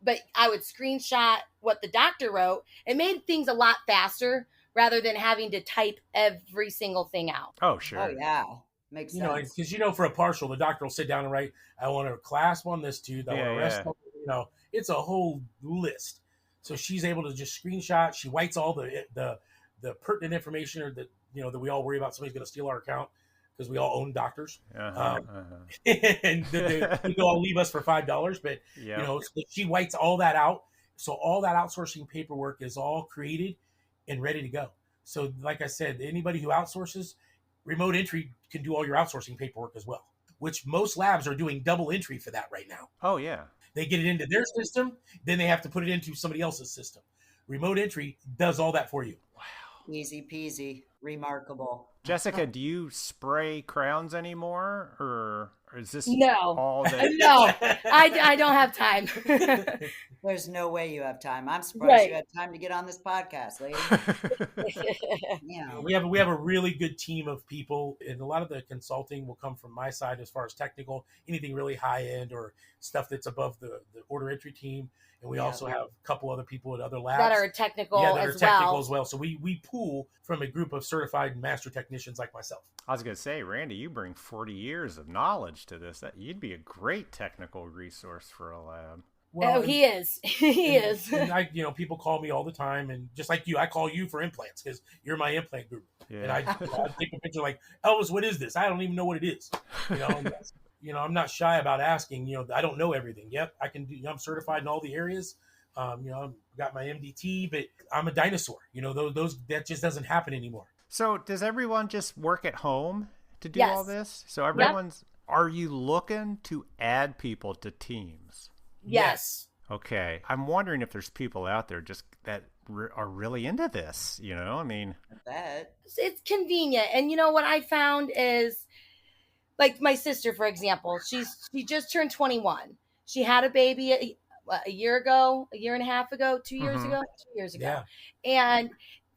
But I would screenshot what the doctor wrote. It made things a lot faster rather than having to type every single thing out. Oh, sure. Oh, yeah. Makes sense. Because for a partial, the doctor will sit down and write, I want a clasp on this tooth, I want a rest on, it's a whole list. So she's able to just screenshot. She whites all the pertinent information or that we all worry about somebody's going to steal our account because we all own doctors. And they all leave us for $5. But, so she whites all that out. So all that outsourcing paperwork is all created and ready to go. So like I said, anybody who outsources, remote entry can do all your outsourcing paperwork as well, which most labs are doing double entry for that right now. Oh, yeah. They get it into their system, then they have to put it into somebody else's system. Remote entry does all that for you. Wow. Easy peasy. Remarkable. Jessica, do you spray crowns anymore, or is this No. all that? No, I don't have time. There's no way you have time. I'm surprised you had time to get on this podcast, lady. Yeah. We have a really good team of people, and a lot of the consulting will come from my side as far as technical, anything really high end or stuff that's above the order entry team. And we also have a couple other people at other labs that are technical as well. So we pool from a group of certified master technicians like myself. I was going to say, Randy, you bring 40 years of knowledge to this. You'd be a great technical resource for a lab. Well, he is. He is. And I, people call me all the time, and just like you, I call you for implants because you're my implant guru. Yeah. And I take a picture like, Elvis, what is this? I don't even know what it is. I'm not shy about asking. I don't know everything. Yep, I can do. I'm certified in all the areas. I've got my MDT, but I'm a dinosaur. Those that just doesn't happen anymore. So does everyone just work at home to do all this? So are you looking to add people to teams? Yes. Okay. I'm wondering if there's people out there just that are really into this, I mean. I bet. It's convenient. And what I found is, like my sister, for example, she just turned 21. She had a baby a year ago, a year and a half ago, 2 years ago, 2 years ago. Yeah. And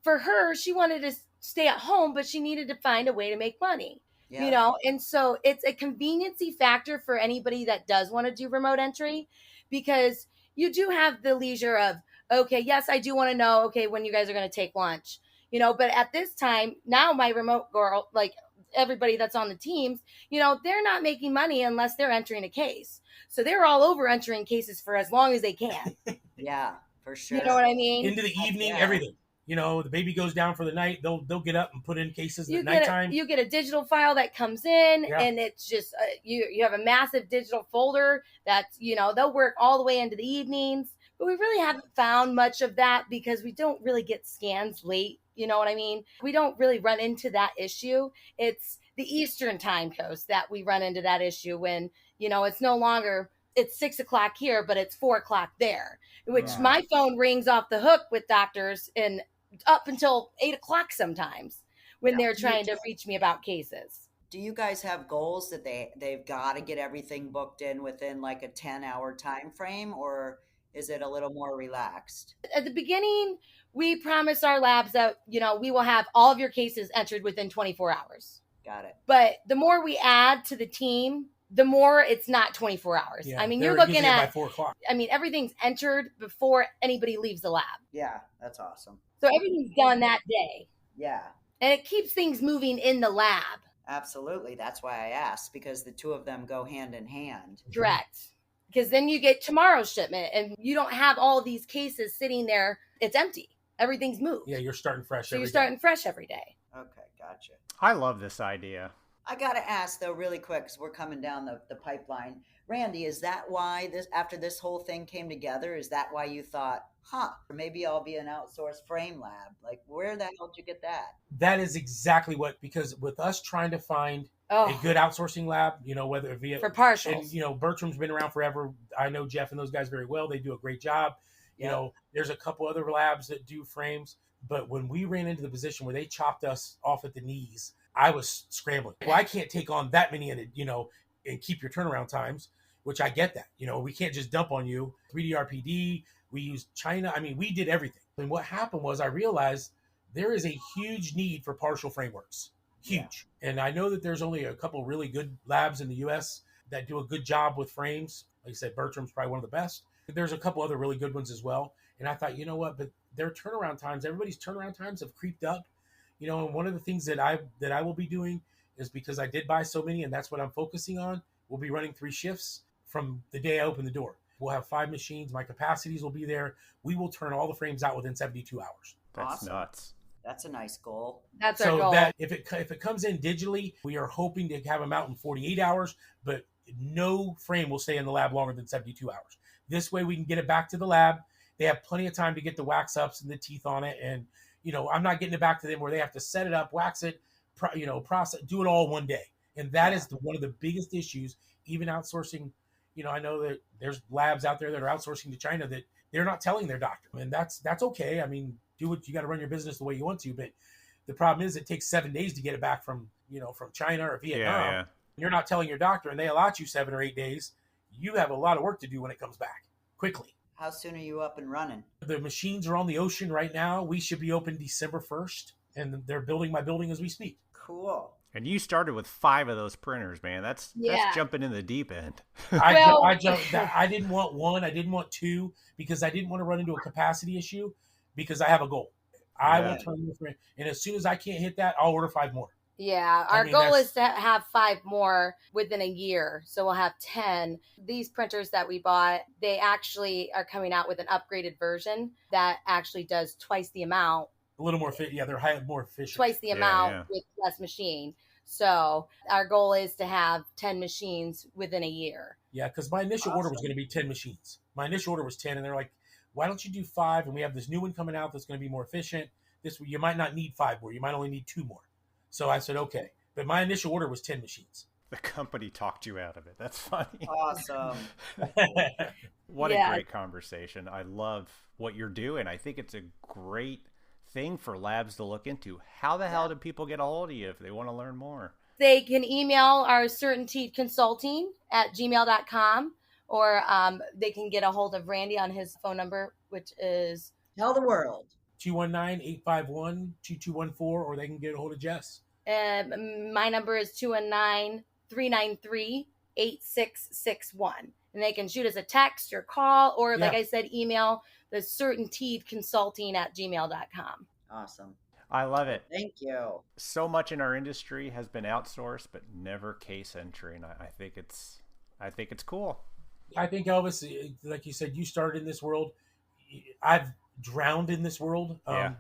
for her, she wanted to stay at home, but she needed to find a way to make money. Yeah. You know, and so it's a conveniency factor for anybody that does want to do remote entry, because you do have the leisure of, okay, yes, I do want to know, okay, when you guys are going to take lunch, you know, but at this time, now my remote girl, like everybody that's on the teams, you know, they're not making money unless they're entering a case. So they're all over entering cases for as long as they can. Yeah, for sure. You know what I mean? Into the evening, Yeah. everything. You know, the baby goes down for the night. They'll get up and put in cases You at get nighttime. you get a digital file that comes in, Yeah. and it's just you have a massive digital folder that's, you know, they'll work all the way into the evenings. But we really haven't found much of that because we don't really get scans late. You know what I mean? We don't really run into that issue. It's the Eastern time coast that we run into that issue when, you know, it's no longer, it's 6 o'clock here, but it's 4 o'clock there, which Yeah. my phone rings off the hook with doctors and up until 8 o'clock sometimes when they're trying to reach me about cases. Do you guys have goals that they've got to get everything booked in within like a 10-hour time frame, or is it a little more relaxed? At the beginning, we promise our labs that, you know, we will have all of your cases entered within 24 hours. Got it. But the more we add to the team, the more it's not 24 hours. Yeah, I mean, they're you're looking usually by at, 4 o'clock. I mean, everything's entered before anybody leaves the lab. Yeah, that's awesome. So everything's done that day. Yeah, And it keeps things moving in the lab. absolutely. That's why I asked, because the two of them go hand in hand. Direct. Because then you get tomorrow's shipment and you don't have all of these cases sitting there. It's empty. Everything's moved. Yeah, you're starting fresh So every you're day. starting fresh every day. Okay, gotcha. I love this idea. I got to ask though, really quick, because we're coming down the pipeline. Randy, is that why after this whole thing came together, is that why you thought, maybe I'll be an outsourced frame lab? Like, where the hell did you get that? That is exactly what, because with us trying to find a good outsourcing lab, you know, whether via for partials. And, you know, Bertram's been around forever. I know Jeff and those guys very well. They do a great job. You know, there's a couple other labs that do frames. But when we ran into the position where they chopped us off at the knees, I was scrambling. Well, I can't take on that many, you know, and keep your turnaround times, which I get that. You know, we can't just dump on you. 3D RPD, we use China. I mean, we did everything. And what happened was I realized there is a huge need for partial frameworks. Huge. Yeah. And I know that there's only a couple really good labs in the U.S. that do a good job with frames. Like I said, Bertram's probably one of the best. There's a couple other really good ones as well. And I thought, you know what, but their turnaround times, everybody's turnaround times have creeped up. You know, and one of the things that I will be doing is, because I did buy so many and that's what I'm focusing on, we'll be running 3 shifts from the day I open the door. We'll have 5 machines. My capacities will be there. We will turn all the frames out within 72 hours. That's awesome. Nuts. That's a nice goal. That's our goal. So that if it comes in digitally, we are hoping to have them out in 48 hours, but no frame will stay in the lab longer than 72 hours. This way we can get it back to the lab. They have plenty of time to get the wax ups and the teeth on it. And, you know, I'm not getting it back to them where they have to set it up, wax it, process, do it all one day. And that is one of the biggest issues, even outsourcing. You know, I know that there's labs out there that are outsourcing to China that they're not telling their doctor. And that's okay. I mean, do what you got to run your business the way you want to. But the problem is it takes 7 days to get it back from China or Vietnam. Yeah. You're not telling your doctor and they allot you 7 or 8 days. You have a lot of work to do when it comes back quickly. How soon are you up and running? The machines are on the ocean right now. We should be open December 1st, and they're building my building as we speak. Cool. And you started with 5 of those printers, man. That's jumping in the deep end. I jumped. I didn't want 1. I didn't want 2 because I didn't want to run into a capacity issue because I have a goal. I will turn the frame, and as soon as I can't hit that, I'll order 5 more. Yeah, our goal is to have 5 more within a year. So we'll have 10. These printers that we bought, they actually are coming out with an upgraded version that actually does twice the amount. A little more fit. Yeah, they're more efficient. Twice the amount with less machine. So our goal is to have 10 machines within a year. Yeah, because my initial order was going to be 10 machines. My initial order was 10, and they're like, why don't you do 5? And we have this new one coming out that's going to be more efficient. You might not need 5 more. You might only need 2 more. So I said, okay. But my initial order was 10 machines. The company talked you out of it. That's funny. Awesome. What a great conversation. I love what you're doing. I think it's a great thing for labs to look into. How the hell do people get a hold of you if they want to learn more? They can email our certaintyconsulting@gmail.com, or they can get a hold of Randy on his phone number, which is... Tell the world. 219-851-2214, or they can get a hold of Jess. My number is 219-393-8661. And they can shoot us a text or call, or like I said, email the certainteedconsulting@gmail.com. Awesome. I love it. Thank you. So much in our industry has been outsourced, but never case entry, and I think it's cool. I think, Elvis, like you said, you started in this world. I've drowned in this world. I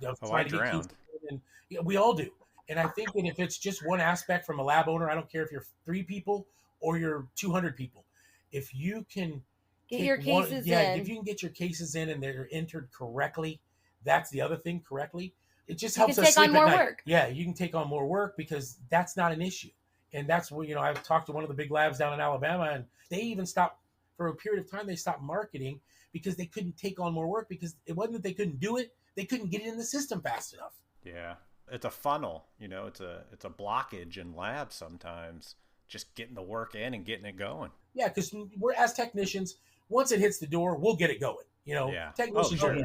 drowned. And we all do. And I think that if it's just one aspect from a lab owner, I don't care if you're 3 people or you're 200 people. If you can get your cases in. If you can get your cases in and they're entered correctly, that's the other thing, correctly. It just helps us sleep at night. You can take on more work. Yeah, you can take on more work because that's not an issue. And that's what, I've talked to one of the big labs down in Alabama, and they even stopped, for a period of time, they stopped marketing because they couldn't take on more work, because it wasn't that they couldn't do it, they couldn't get it in the system fast enough. Yeah. It's a funnel, it's a blockage in labs sometimes, just getting the work in and getting it going. Yeah, because we're, as technicians, once it hits the door, we'll get it going. Technicians are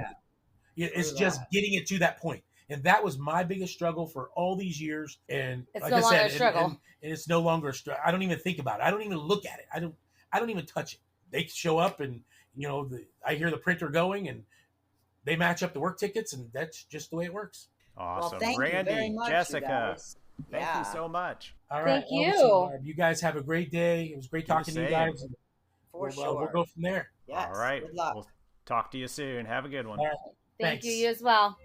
it's just getting it to that point. And that was my biggest struggle for all these years. And it's like no I longer said, a struggle. And it's no longer a struggle. I don't even think about it. I don't even look at it. I don't even touch it. They show up and, I hear the printer going and they match up the work tickets, and that's just the way it works. Awesome. Well, thank Randy, you very much, Jessica, thank you so much. All right. Thank you. Elvis, you guys have a great day. It was great talking to you guys. For We'll go from there. Yes. All right. Good luck. We'll talk to you soon. Have a good one. All right. Thank Thanks. you as well.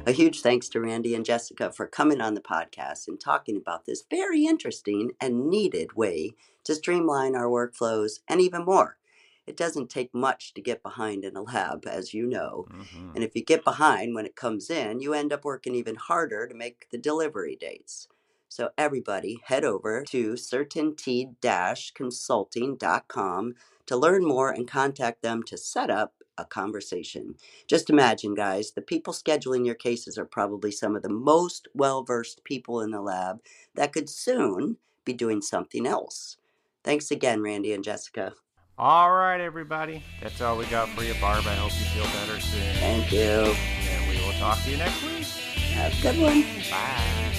A huge thanks to Randy and Jessica for coming on the podcast and talking about this very interesting and needed way to streamline our workflows and even more. It doesn't take much to get behind in a lab, as you know. Mm-hmm. And if you get behind when it comes in, you end up working even harder to make the delivery dates. So everybody head over to certainty-consulting.com to learn more and contact them to set up a conversation. Just imagine, guys, the people scheduling your cases are probably some of the most well-versed people in the lab that could soon be doing something else. Thanks again, Randy and Jessica. All right, everybody. That's all we got for you, Barb. I hope you feel better soon. Thank you. And we will talk to you next week. Have a good one. Bye.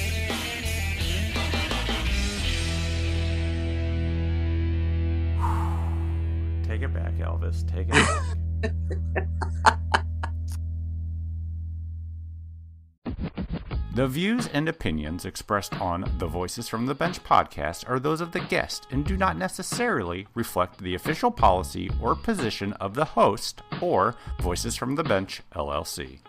Take it back, Elvis. Take it back. The views and opinions expressed on the Voices from the Bench podcast are those of the guest and do not necessarily reflect the official policy or position of the host or Voices from the Bench, LLC.